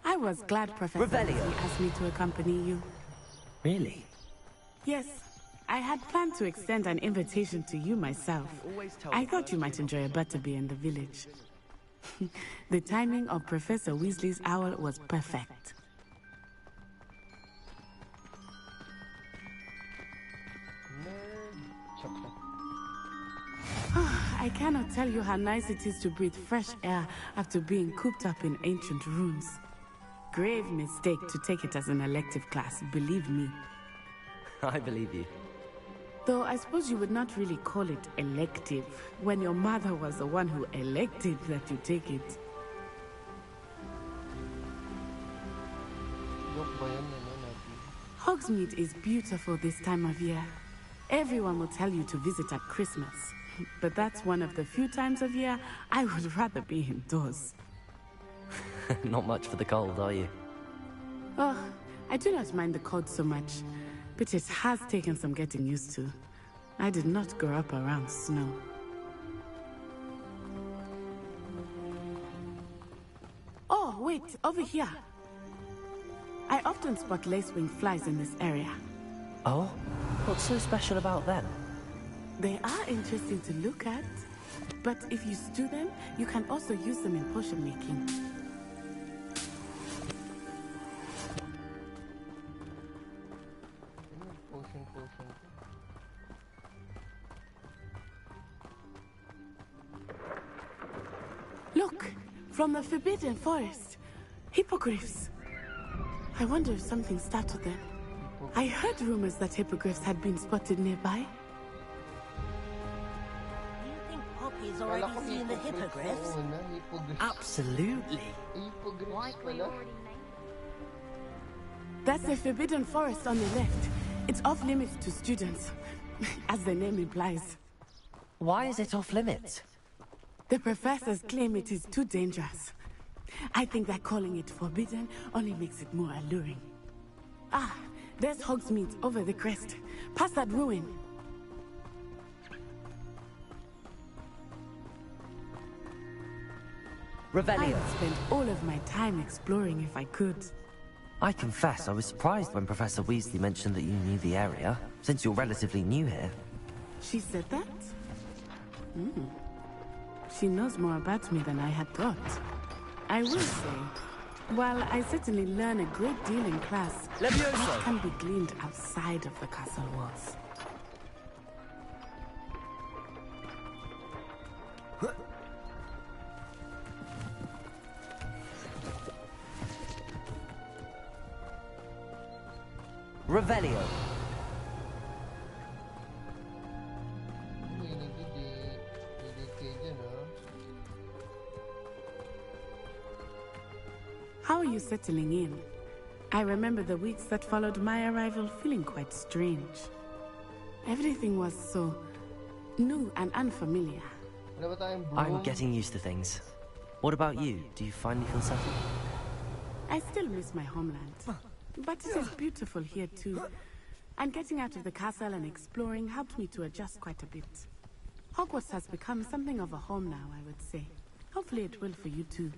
I was glad Professor Weasley asked me to accompany you. Really? Yes. I had planned to extend an invitation to you myself. I thought you might enjoy a butterbeer in the village. The timing of Professor Weasley's owl was perfect. I cannot tell you how nice it is to breathe fresh air after being cooped up in ancient rooms. Grave mistake to take it as an elective class, believe me. I believe you. Though I suppose you would not really call it elective when your mother was the one who elected that you take it. Hogsmeade is beautiful this time of year. Everyone will tell you to visit at Christmas, but that's one of the few times of year I would rather be indoors. Not much for the cold, are you? Oh, I do not mind the cold so much, but it has taken some getting used to. I did not grow up around snow. Oh, wait, over here. I often spot lacewing flies in this area. Oh? What's so special about them? They are interesting to look at, but if you stew them, you can also use them in potion making. Look, from the Forbidden Forest. Hippogriffs. I wonder if something startled them. I heard rumors that hippogriffs had been spotted nearby. You think Poppy's already seen the hippogriffs? Absolutely. That's the Forbidden Forest on the left. It's off limits to students, as the name implies. Why is it off limits? The professors claim it is too dangerous. I think that calling it forbidden only makes it more alluring. Ah, there's Hogsmeade over the crest. Past that ruin. Revelio. I'd spend all of my time exploring if I could. I confess I was surprised when Professor Weasley mentioned that you knew the area, since you're relatively new here. She said that? She knows more about me than I had thought. I will say, while I certainly learn a great deal in class, Levioso. it can be gleaned outside of the castle walls. Revelio. settling in. I remember the weeks that followed my arrival feeling quite strange. Everything was so new and unfamiliar. I'm getting used to things. What about you? Do you finally feel settled? I still miss my homeland. But it is beautiful here too. And getting out of the castle and exploring helped me to adjust quite a bit. Hogwarts has become something of a home now, I would say. Hopefully it will for you too.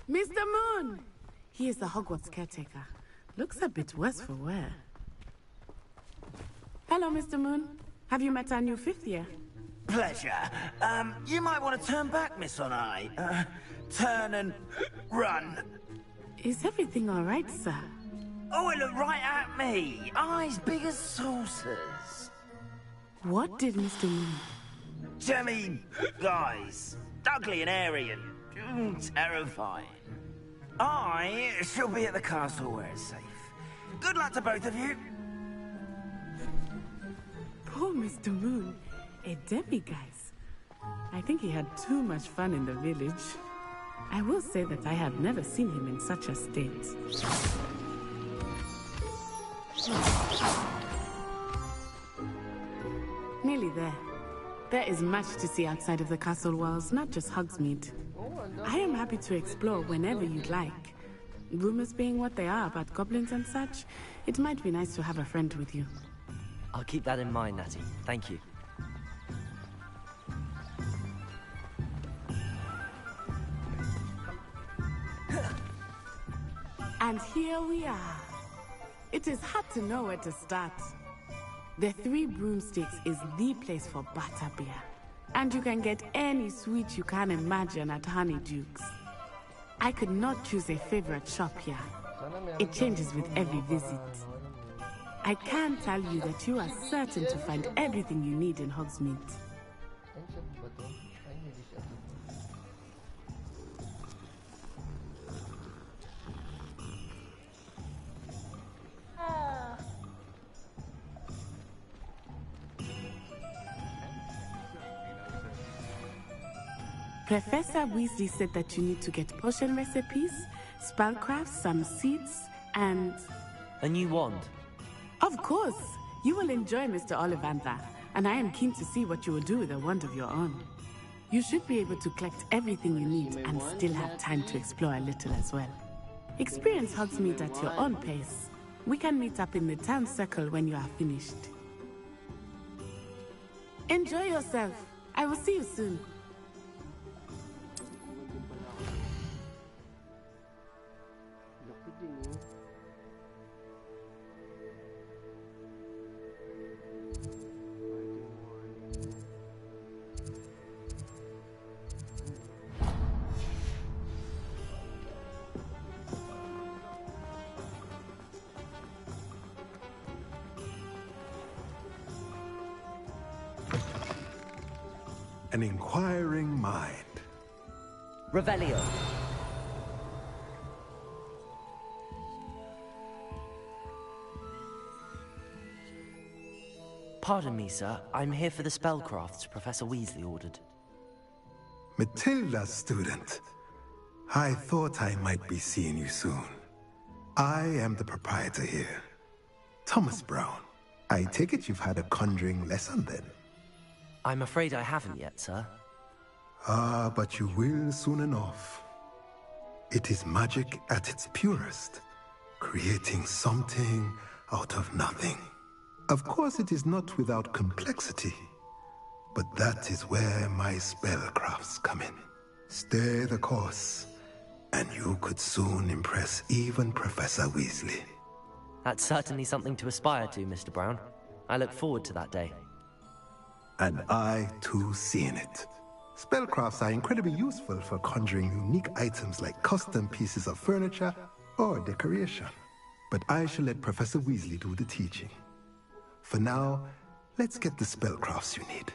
Mr. Moon! He is the Hogwarts caretaker. Looks a bit worse for wear. Hello, Mr. Moon. Have you met our new 5th year? Pleasure. You might want to turn back, Miss Onai. Turn and run. Is everything all right, sir? Oh, it looked right at me. Eyes big as saucers. What did Mr. Moon? Jemmy, guys. Ugly and airy and terrifying. I shall be at the castle where it's safe. Good luck to both of you. Poor Mr. Moon. A demiguise. I think he had too much fun in the village. I will say that I have never seen him in such a state. Nearly there. There is much to see outside of the castle walls, not just Hogsmeade. I am happy to explore whenever you'd like. Rumors being what they are about goblins and such, it might be nice to have a friend with you. I'll keep that in mind, Natty. Thank you. And here we are. It is hard to know where to start. The Three Broomsticks is the place for butterbeer. And you can get any sweet you can imagine at Honeydukes. I could not choose a favorite shop here. It changes with every visit. I can tell you that you are certain to find everything you need in Hogsmeade. Professor Weasley said that you need to get potion recipes, spellcrafts, some seeds, and... a new wand? Of course! You will enjoy Mr. Ollivander, and I am keen to see what you will do with a wand of your own. You should be able to collect everything you need and still have time to explore a little as well. Experience Hogsmeade at your own pace. We can meet up in the town circle when you are finished. Enjoy yourself. I will see you soon. An inquiring mind. Revelio. Pardon me, sir. I'm here for the spellcrafts Professor Weasley ordered. Matilda, student. I thought I might be seeing you soon. I am the proprietor here. Thomas Brown. I take it you've had a conjuring lesson then? I'm afraid I haven't yet, sir. Ah, but you will soon enough. It is magic at its purest, creating something out of nothing. Of course, it is not without complexity, but that is where my spellcrafts come in. Stay the course, and you could soon impress even Professor Weasley. That's certainly something to aspire to, Mr. Brown. I look forward to that day. And I, too, seeing it. Spellcrafts are incredibly useful for conjuring unique items like custom pieces of furniture or decoration. But I shall let Professor Weasley do the teaching. For now, let's get the spellcrafts you need.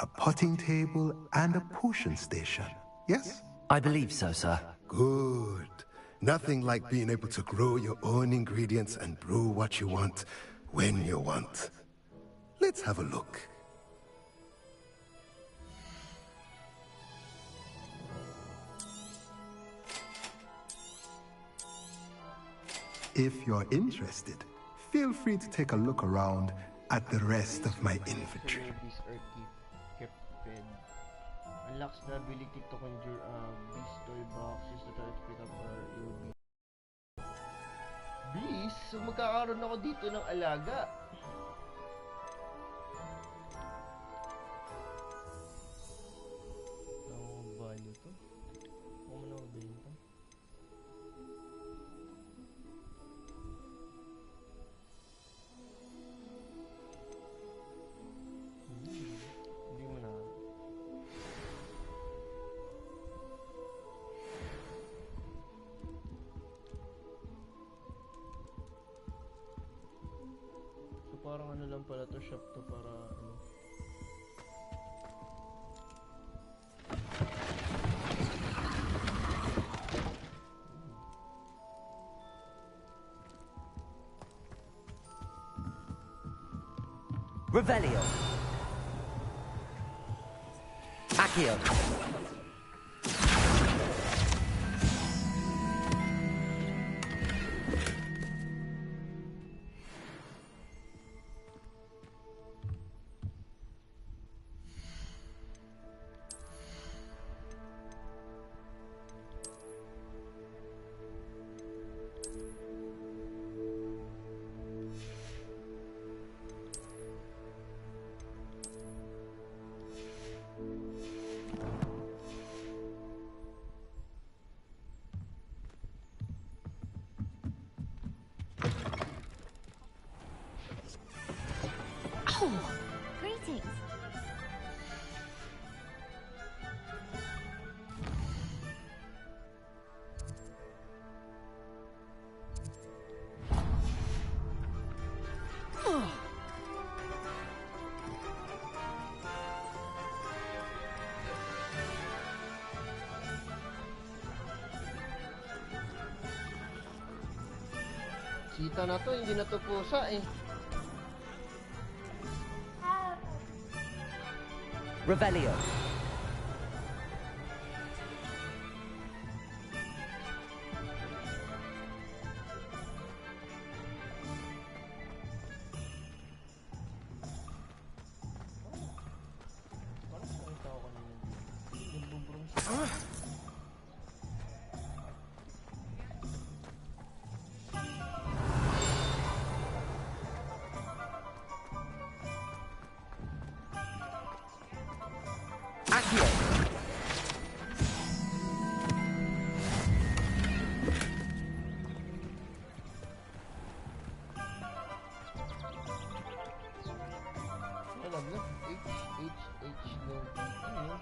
A potting table and a potion station, yes? I believe so, sir. Good. Nothing like being able to grow your own ingredients and brew what you want, when you want. Let's have a look. If you're interested, feel free to take a look around at the rest of my inventory. Unlocks the ability to conjure beast toy boxes that are pick up beast? So magkakaroon ako dito ng alaga. Ano ba nito? Ako mo na mabenta. Hindi mo na. So parang ano lang pala to, shop to para ano. Revelio. Accio. Greetings. Sita na to, hindi na to pusa eh. Revelio. Accio. Alam na, H no. Ano?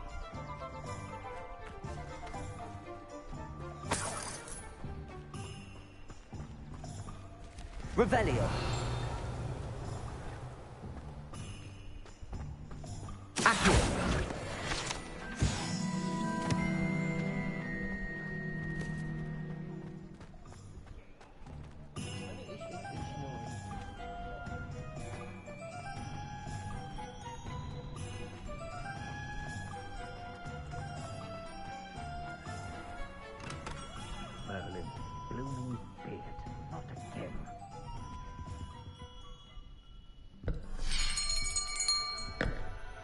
Revelio. Accio. Merlin, blooming beard, not again.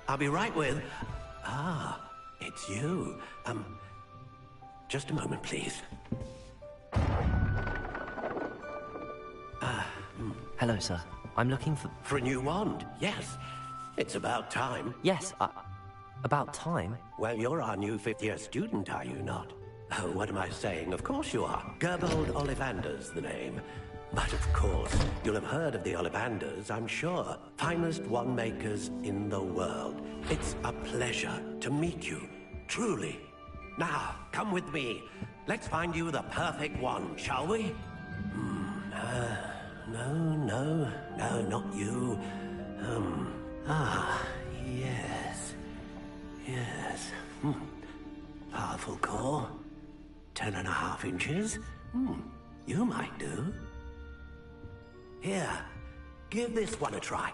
I'll be right with... Ah, it's you. Just a moment, please. Hello, sir. I'm looking for... For a new wand, yes. It's about time. Yes, about time? Well, you're our new fifth-year student, are you not? Oh, what am I saying? Of course you are. Gerbold Ollivander's the name. But of course, you'll have heard of the Ollivanders, I'm sure. Finest wand makers in the world. It's a pleasure to meet you, truly. Now, come with me. Let's find you the perfect wand, shall we? No, not you. Yes. Yes. Powerful core. 10.5 inches. You might do. Here, give this one a try.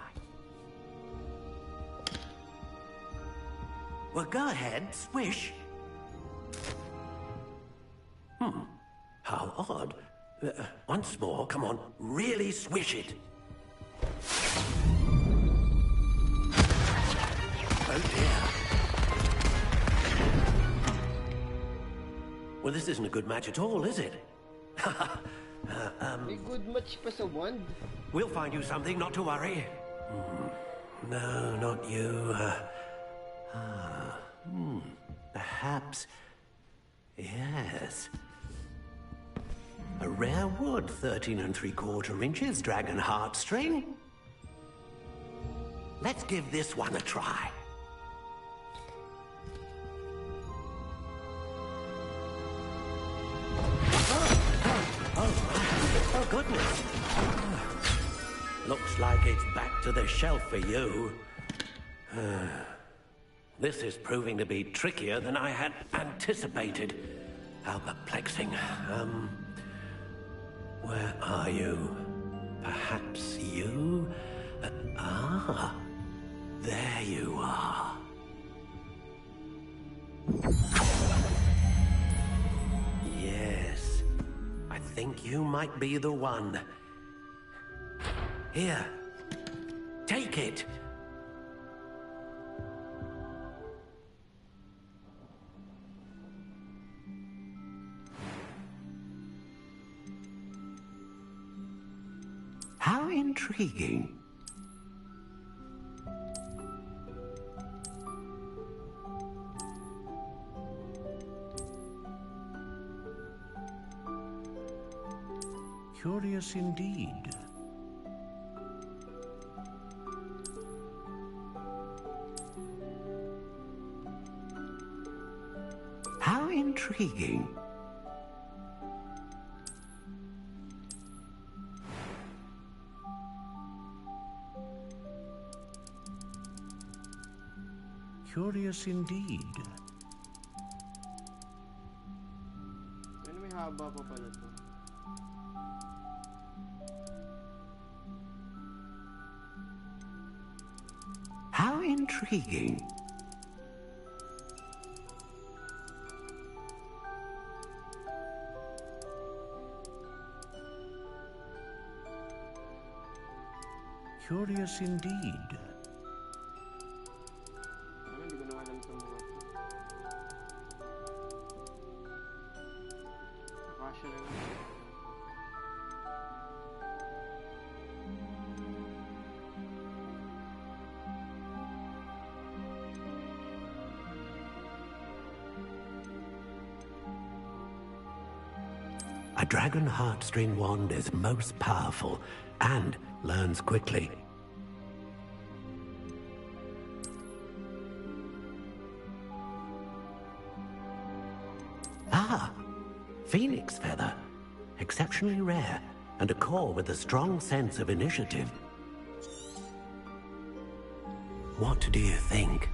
Well, go ahead, swish. How odd. Once more, come on, really swish it. Oh dear. Well, this isn't a good match at all, is it? May good match pa sa wand. We'll find you something, not to worry. No, not you. Perhaps. Yes. A rare wood, 13 3/4 inches, dragon heartstring. Let's give this one a try. Oh, goodness. Looks like it's back to the shelf for you. This is proving to be trickier than I had anticipated. How perplexing. Where are you? Perhaps you? There you are. Yes. I think you might be the one. Here. Take it. How intriguing. Curious indeed. How intriguing. Curious indeed. Ano, may haba pa pala to. How intriguing. Curious indeed. Hindi ko na alam itong mga ito. Akasya na lang. A dragon heartstring wand is most powerful and learns quickly. Phoenix feather. Exceptionally rare, and a core with a strong sense of initiative. What do you think?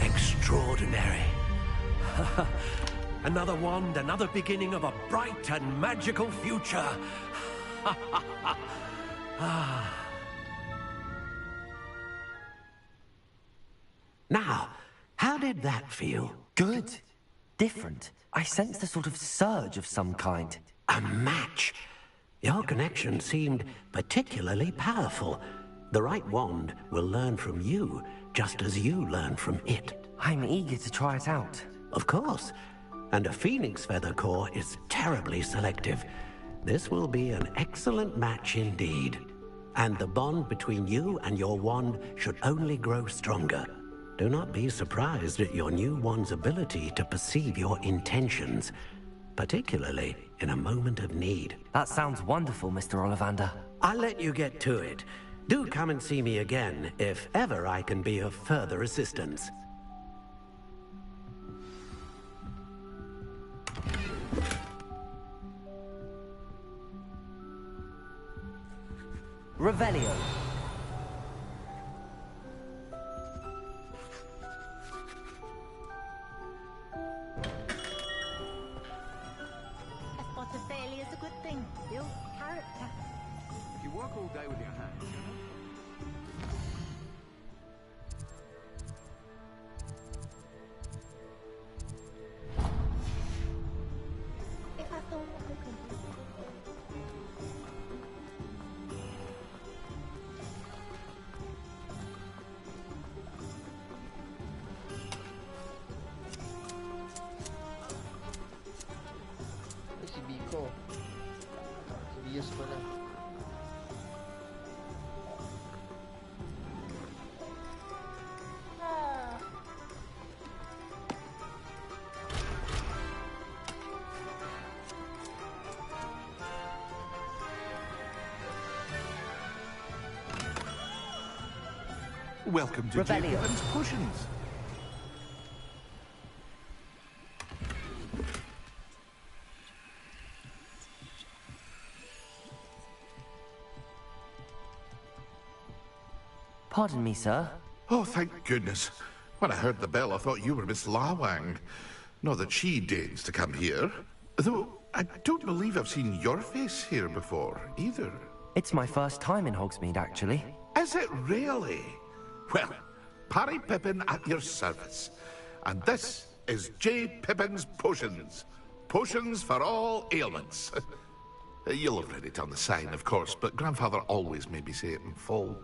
Extraordinary. Another wand, another beginning of a bright and magical future. Now, how did that feel? Good. Different. I sensed a sort of surge of some kind. A match. Your connection seemed particularly powerful. The right wand will learn from you, just as you learn from it. I'm eager to try it out. Of course. And a phoenix feather core is terribly selective. This will be an excellent match indeed. And the bond between you and your wand should only grow stronger. Do not be surprised at your new wand's ability to perceive your intentions, particularly in a moment of need. That sounds wonderful, Mr. Ollivander. I'll let you get to it. Do come and see me again if ever I can be of further assistance. Revelio. A spot of failure is a good thing. Builds character. If you work all day with your hands, you know. If I thought cooking. Ay, si Biko. Si Bios pala. Welcome to J. Pippin's Potions. Pardon me, sir. Oh, thank goodness. When I heard the bell, I thought you were Miss Lawang. Not that she deigns to come here. Though, I don't believe I've seen your face here before, either. It's my first time in Hogsmeade, actually. Is it really? Well, Parry Pippin at your service. And this is J. Pippin's Potions. Potions for all ailments. You'll have read it on the sign, of course, but Grandfather always made me say it in full.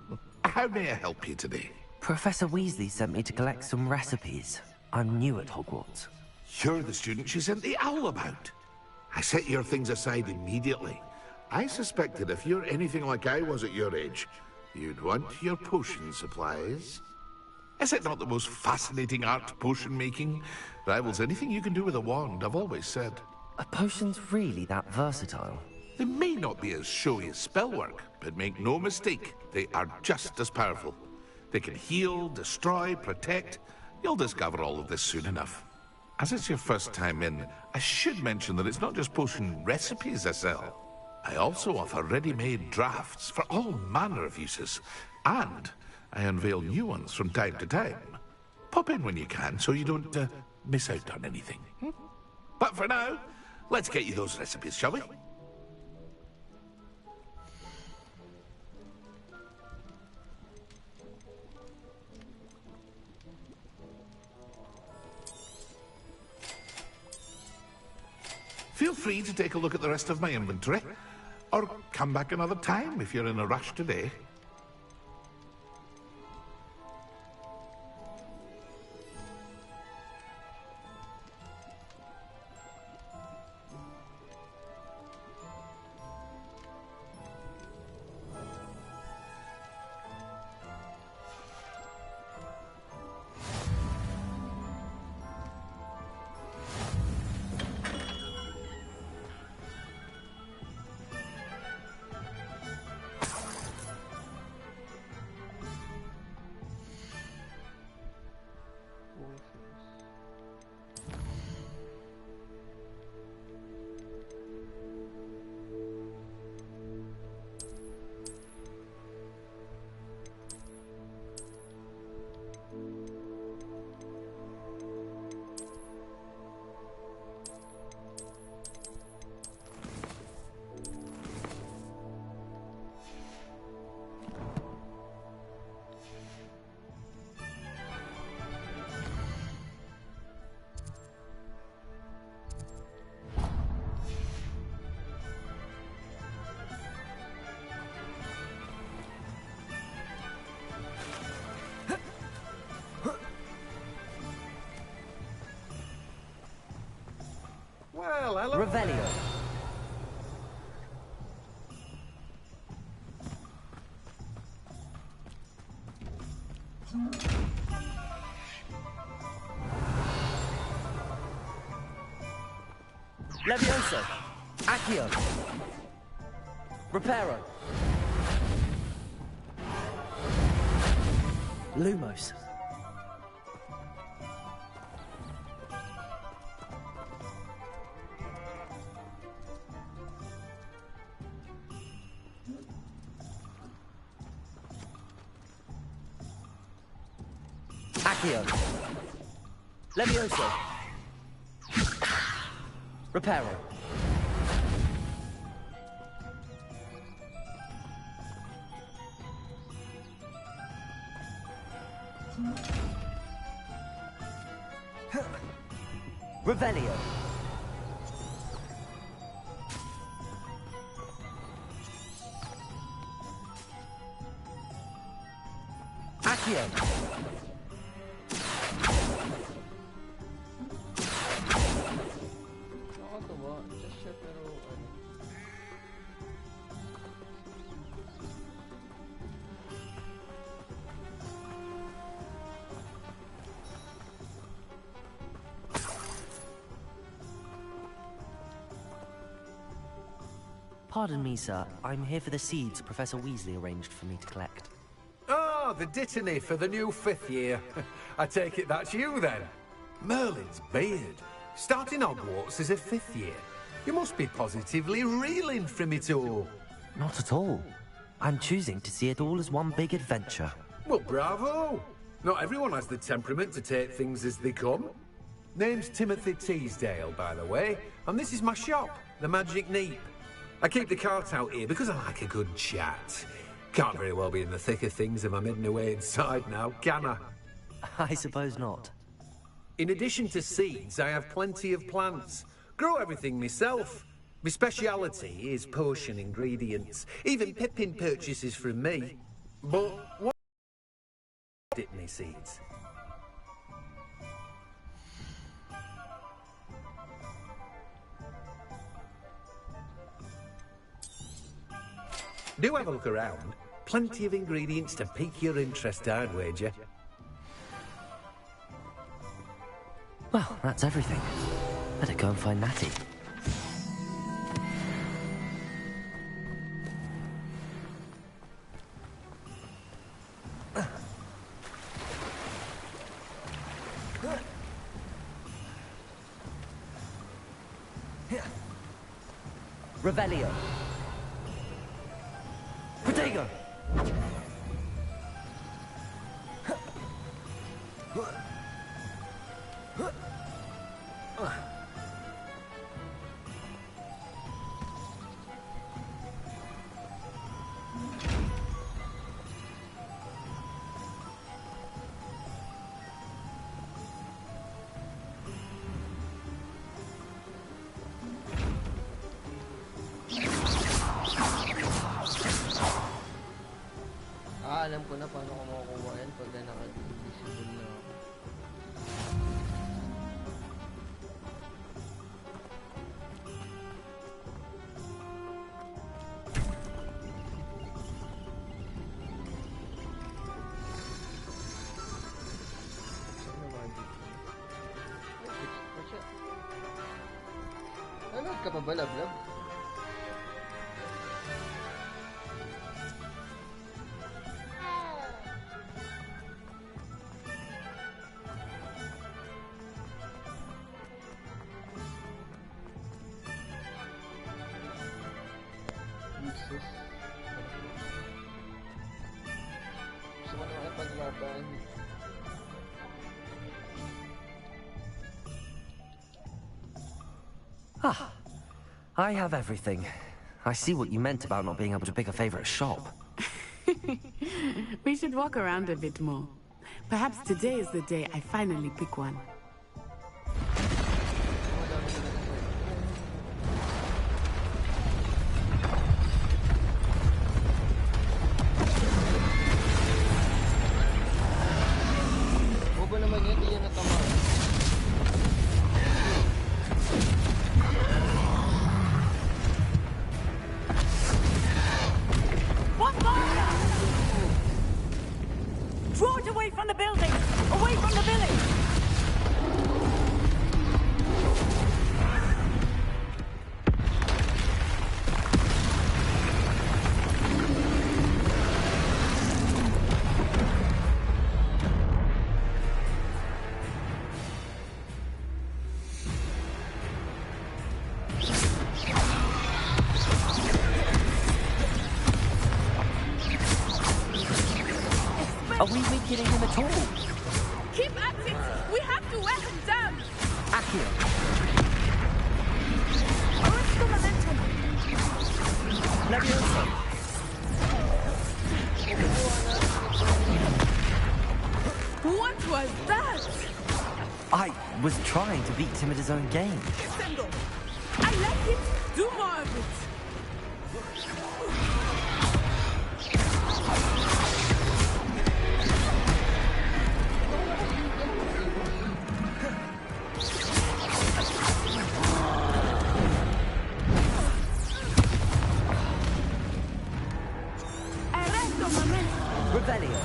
How may I help you today? Professor Weasley sent me to collect some recipes. I'm new at Hogwarts. You're the student she sent the owl about. I set your things aside immediately. I suspected if you're anything like I was at your age, you'd want your potion supplies. Is it not the most fascinating art, potion making? Rivals anything you can do with a wand, I've always said. Are potions really that versatile? They may not be as showy as spellwork, but make no mistake, they are just as powerful. They can heal, destroy, protect. You'll discover all of this soon enough. As it's your first time in, I should mention that it's not just potion recipes I sell. I also offer ready-made drafts for all manner of uses, and I unveil new ones from time to time. Pop in when you can so you don't miss out on anything. But for now, let's get you those recipes, shall we? Feel free to take a look at the rest of my inventory, or come back another time if you're in a rush today. Well, hello. Revelio. Levioso. Accio. Reparo. Lumos. Accio. Levioso. Reparo. Revelio. Accio. Nakakatawa. Just siya pero ano. Pardon me, sir. I'm here for the seeds Professor Weasley arranged for me to collect. Ah, the dittany for the new 5th year. I take it that's you, then. Merlin's beard. Starting Hogwarts as a 5th year. You must be positively reeling from it all. Not at all. I'm choosing to see it all as one big adventure. Well, bravo! Not everyone has the temperament to take things as they come. Name's Timothy Teasdale, by the way, and this is my shop, the Magic Neep. I keep the cart out here because I like a good chat. Can't very well be in the thick of things if I'm hidden away inside now, can I? I suppose not. In addition to seeds, I have plenty of plants. Grow everything myself. My speciality is potion ingredients. Even Pippin purchases from me. But what dip me seeds? Do have a look around. Plenty of ingredients to pique your interest, I'd wager. Well, that's everything. Better go and find Natty. Revelio. Protego. Alam ko na paano ko makukuha yan pag naka-invisible na ako. Nanood ka pa ba, Lablab? Ah, I have everything. I see what you meant about not being able to pick a favorite shop. We should walk around a bit more. Perhaps today is the day I finally pick one. Are we weakening him at all? Keep at it! We have to wear him down! Accio. Original momentum. Leviosa. What was that? I was trying to beat him at his own game. I like it. Do more of it. Revelio.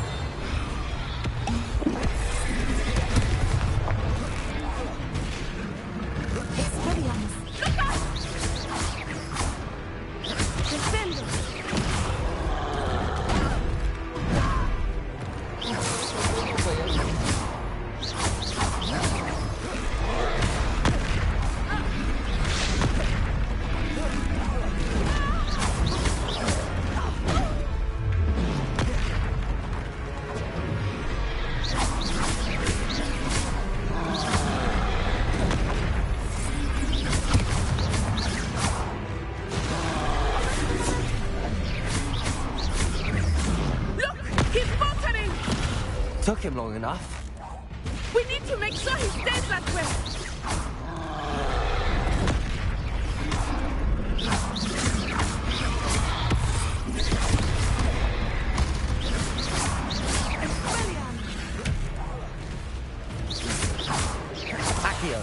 Took him long enough. We need to make sure he stays that way. Accio.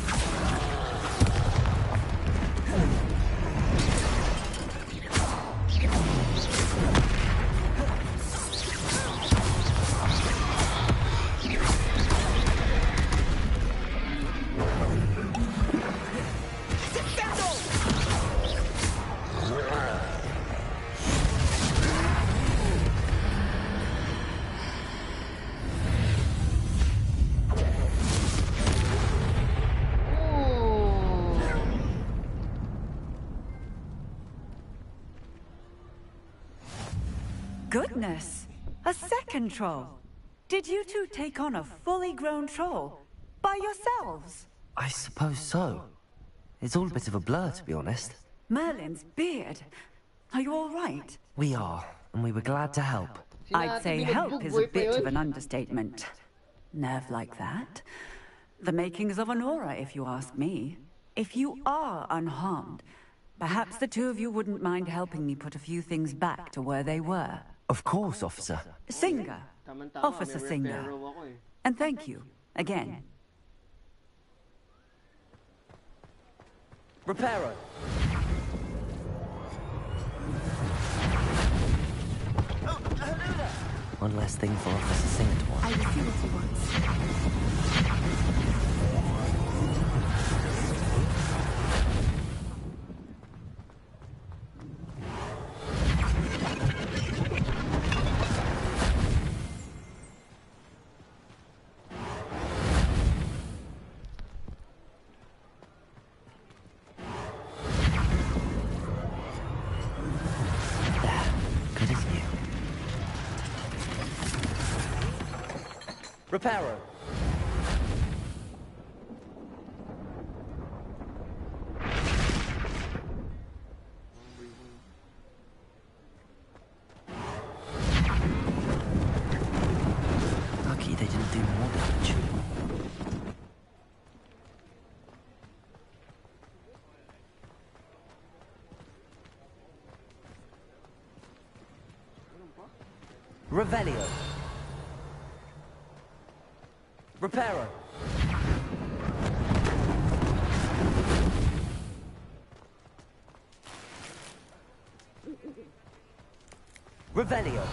Goodness! A second troll! Did you two take on a fully grown troll? By yourselves? I suppose so. It's all a bit of a blur, to be honest. Merlin's beard. Are you all right? We are, and we were glad to help. I'd say help is a bit of an understatement. Nerve like that? The makings of an aura, if you ask me. If you are unharmed, perhaps the two of you wouldn't mind helping me put a few things back to where they were. Of course, officer. Singer. Officer Singer. And thank you, again. Reparo. One less thing for Officer Singer to watch. I will see what he wants. Reparo. Lucky they didn't do more damage. Revelio. Reparo. Revelio.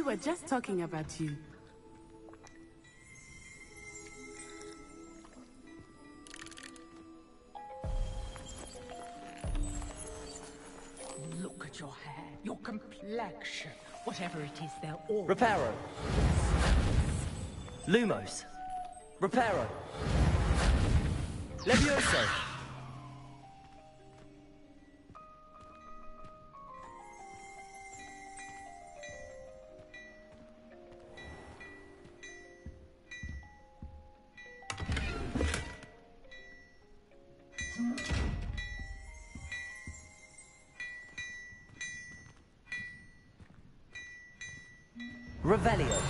were just talking about you. Look at your hair, your complexion. Whatever it is, they're all... Reparo. Lumos. Reparo. Levioso. Revelio.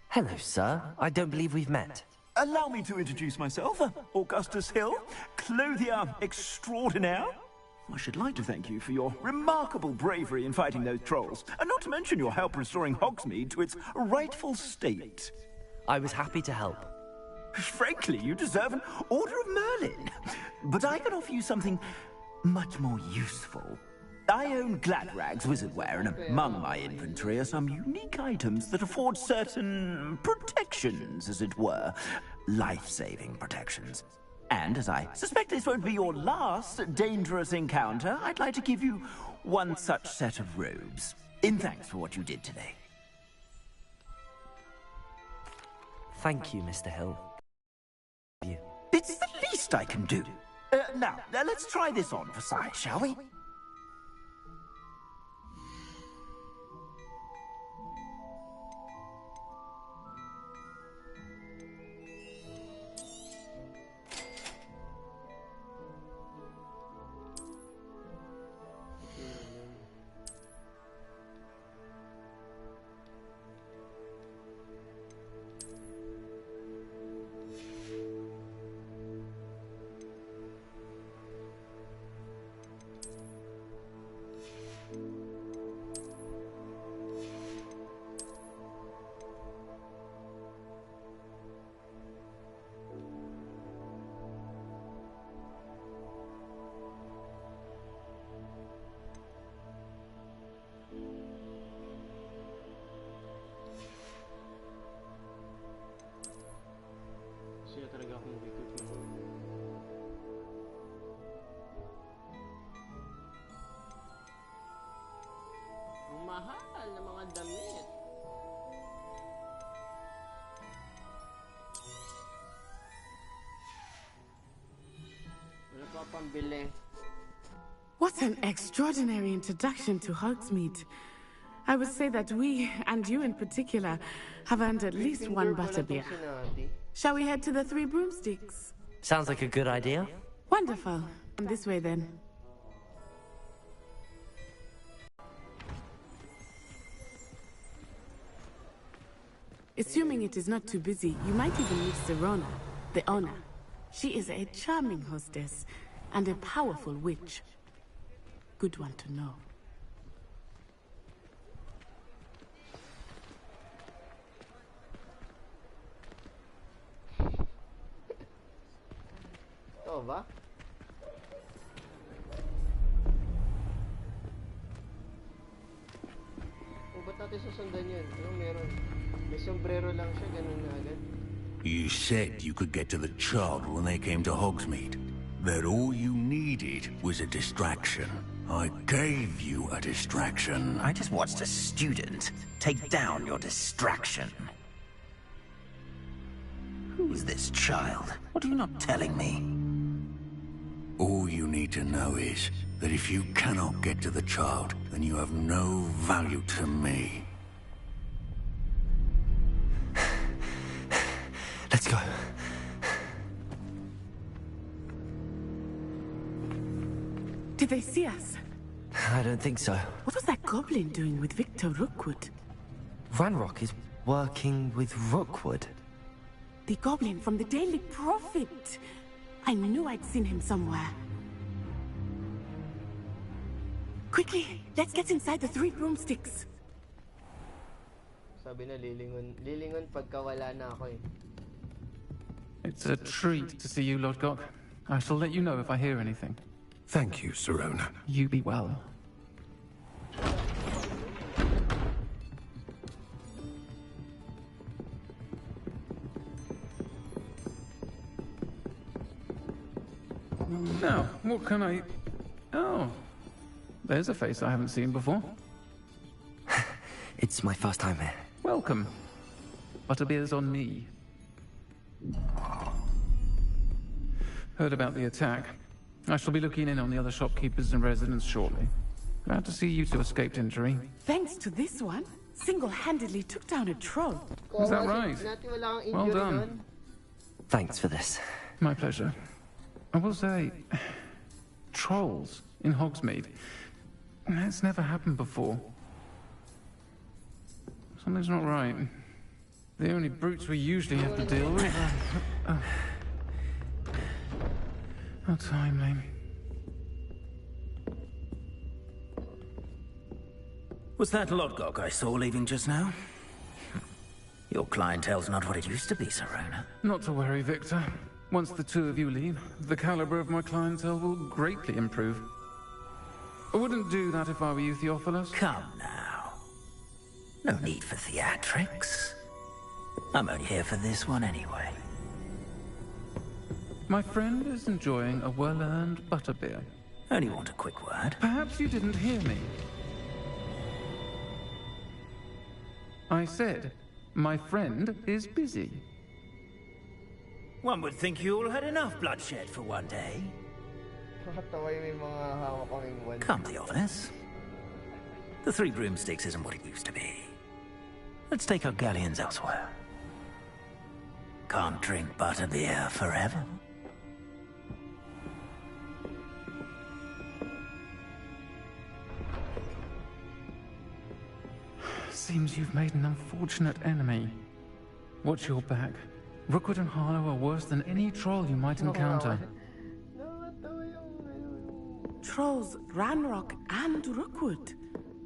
Hello, sir. I don't believe we've met. Allow me to introduce myself. Augustus Hill, clothier extraordinaire. I should like to thank you for your remarkable bravery in fighting those trolls, and not to mention your help restoring Hogsmeade to its rightful state. I was happy to help. Frankly, you deserve an Order of Merlin. But I can offer you something much more useful. I own Gladrag's wizardware, and among my inventory are some unique items that afford certain protections, as it were. Life-saving protections. And as I suspect this won't be your last dangerous encounter, I'd like to give you one such set of robes, in thanks for what you did today. Thank you, Mr. Hill. It's the least I can do. Now, let's try this on for size, shall we? Talaga akong recruit mo. Ang mahal na mga damit. Wala pa pambili. What an extraordinary introduction to Hogsmeade. I would say that we, and you in particular, have earned at least one butterbeer. Shall we head to the Three Broomsticks? Sounds like a good idea. Wonderful. This way then. Assuming it is not too busy, you might even meet Sirona, the owner. She is a charming hostess and a powerful witch. Good one to know. Ito ba? O ba't natin susundan yun? Ano meron? May sombrero lang siya, ganun na agad. You said you could get to the child when they came to Hogsmeade. That all you needed was a distraction. I gave you a distraction. I just watched a student take down your distraction. Who's this child? What are you not telling me? All you need to know is that if you cannot get to the child, then you have no value to me. Let's go. Did they see us? I don't think so. What was that goblin doing with Victor Rookwood? Ranrock is working with Rookwood. The goblin from the Daily Prophet. I knew I'd seen him somewhere. Quickly, let's get inside the 3 broomsticks. Sabi na lilingon pagka wala na ako eh. It's a treat to see you, Lodgok. I shall let you know if I hear anything. Thank you, Sirona. You be well. Now, what can I... Oh, there's a face I haven't seen before. It's my first time here. Welcome. Butterbeer's on me. Heard about the attack. I shall be looking in on the other shopkeepers and residents shortly. Glad to see you two escaped injury. Thanks to this one, single-handedly took down a troll. Is that right? Well done. Thanks for this. My pleasure. I will say, trolls in Hogsmeade. That's never happened before. Something's not right. The only brutes we usually have to deal with are... How timely. Was that Lodgok I saw leaving just now? Your clientele's not what it used to be, Sirona. Not to worry, Victor. Once the two of you leave, the caliber of my clientele will greatly improve. I wouldn't do that if I were you, Theophilus. Come now. No need for theatrics. I'm only here for this one anyway. My friend is enjoying a well-earned butterbeer. Only want a quick word. Perhaps you didn't hear me. I said, my friend is busy. One would think you all had enough bloodshed for one day. Come, Theophilus. The 3 broomsticks isn't what it used to be. Let's take our galleons elsewhere. Can't drink butterbeer forever. Seems you've made an unfortunate enemy. Watch your back. Rookwood and Harlow are worse than any troll you might encounter. Trolls, Ranrock, and Rookwood.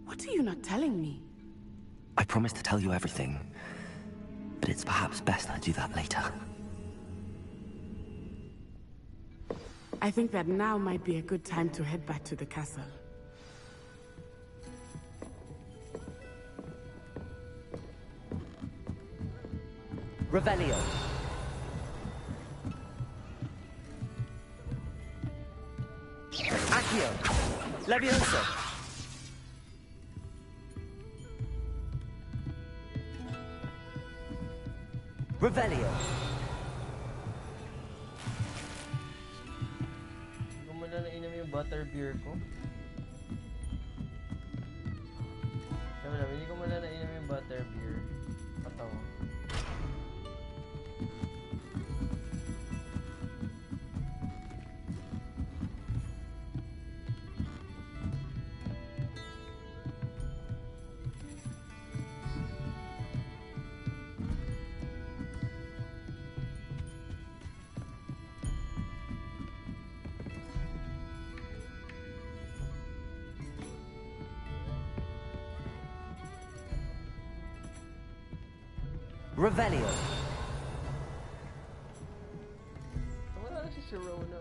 What are you not telling me? I promised to tell you everything, but it's perhaps best I do that later. I think that now might be a good time to head back to the castle. Revelio. Accio. Levioso. Revelio. Hindi ko muna nainom yung butterbeer ko. Hindi ko muna nainom yung butterbeer. Patawa. Revelio. Wala na si Sirona.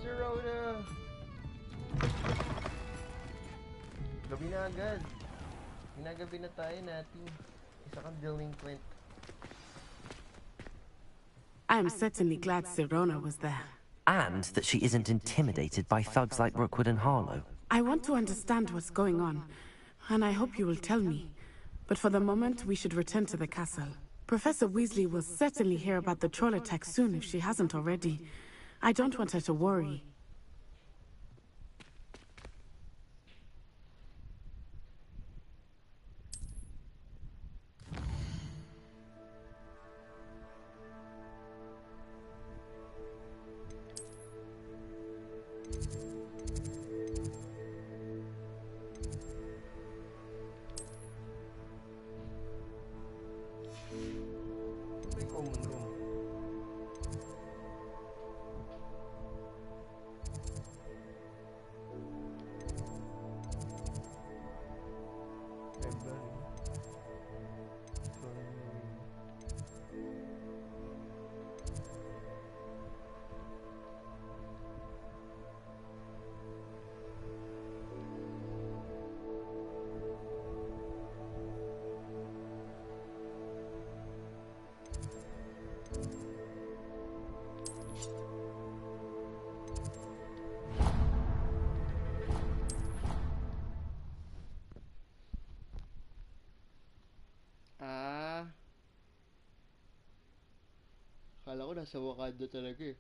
Sirona. Gabi na agad. Ginagabi na tayo natin. Isa kang delinquent. I'm certainly glad Sirona was there. And that she isn't intimidated by thugs like Rookwood and Harlow. I want to understand what's going on, and I hope you will tell me. But for the moment, we should return to the castle. Professor Weasley will certainly hear about the troll attack soon if she hasn't already. I don't want her to worry. Kala ko nasa Wakanda talaga eh.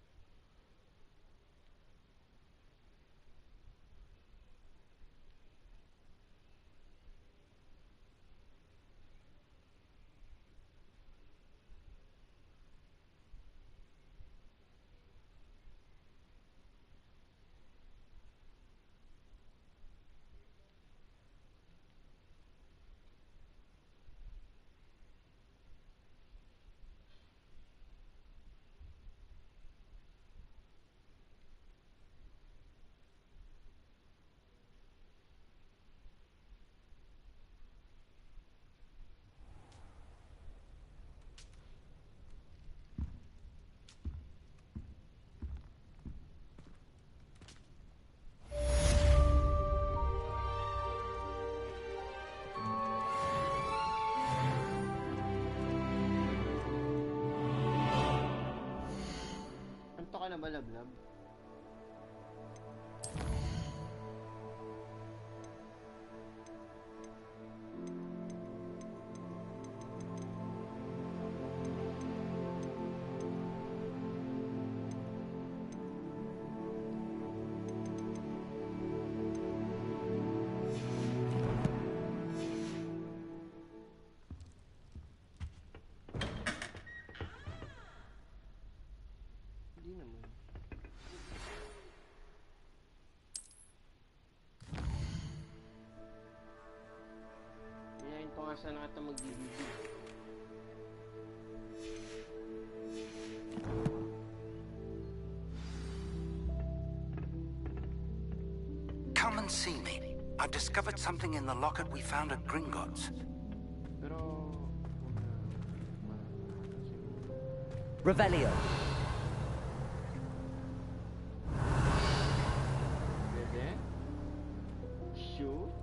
Anto ka na ba, Lablab? Hindi naman. Yayin ko nga sana ata mag-DVD. Come and see me. I've discovered something in the locket we found at Gringotts. Pero... Revelio. Pwede? Shoot?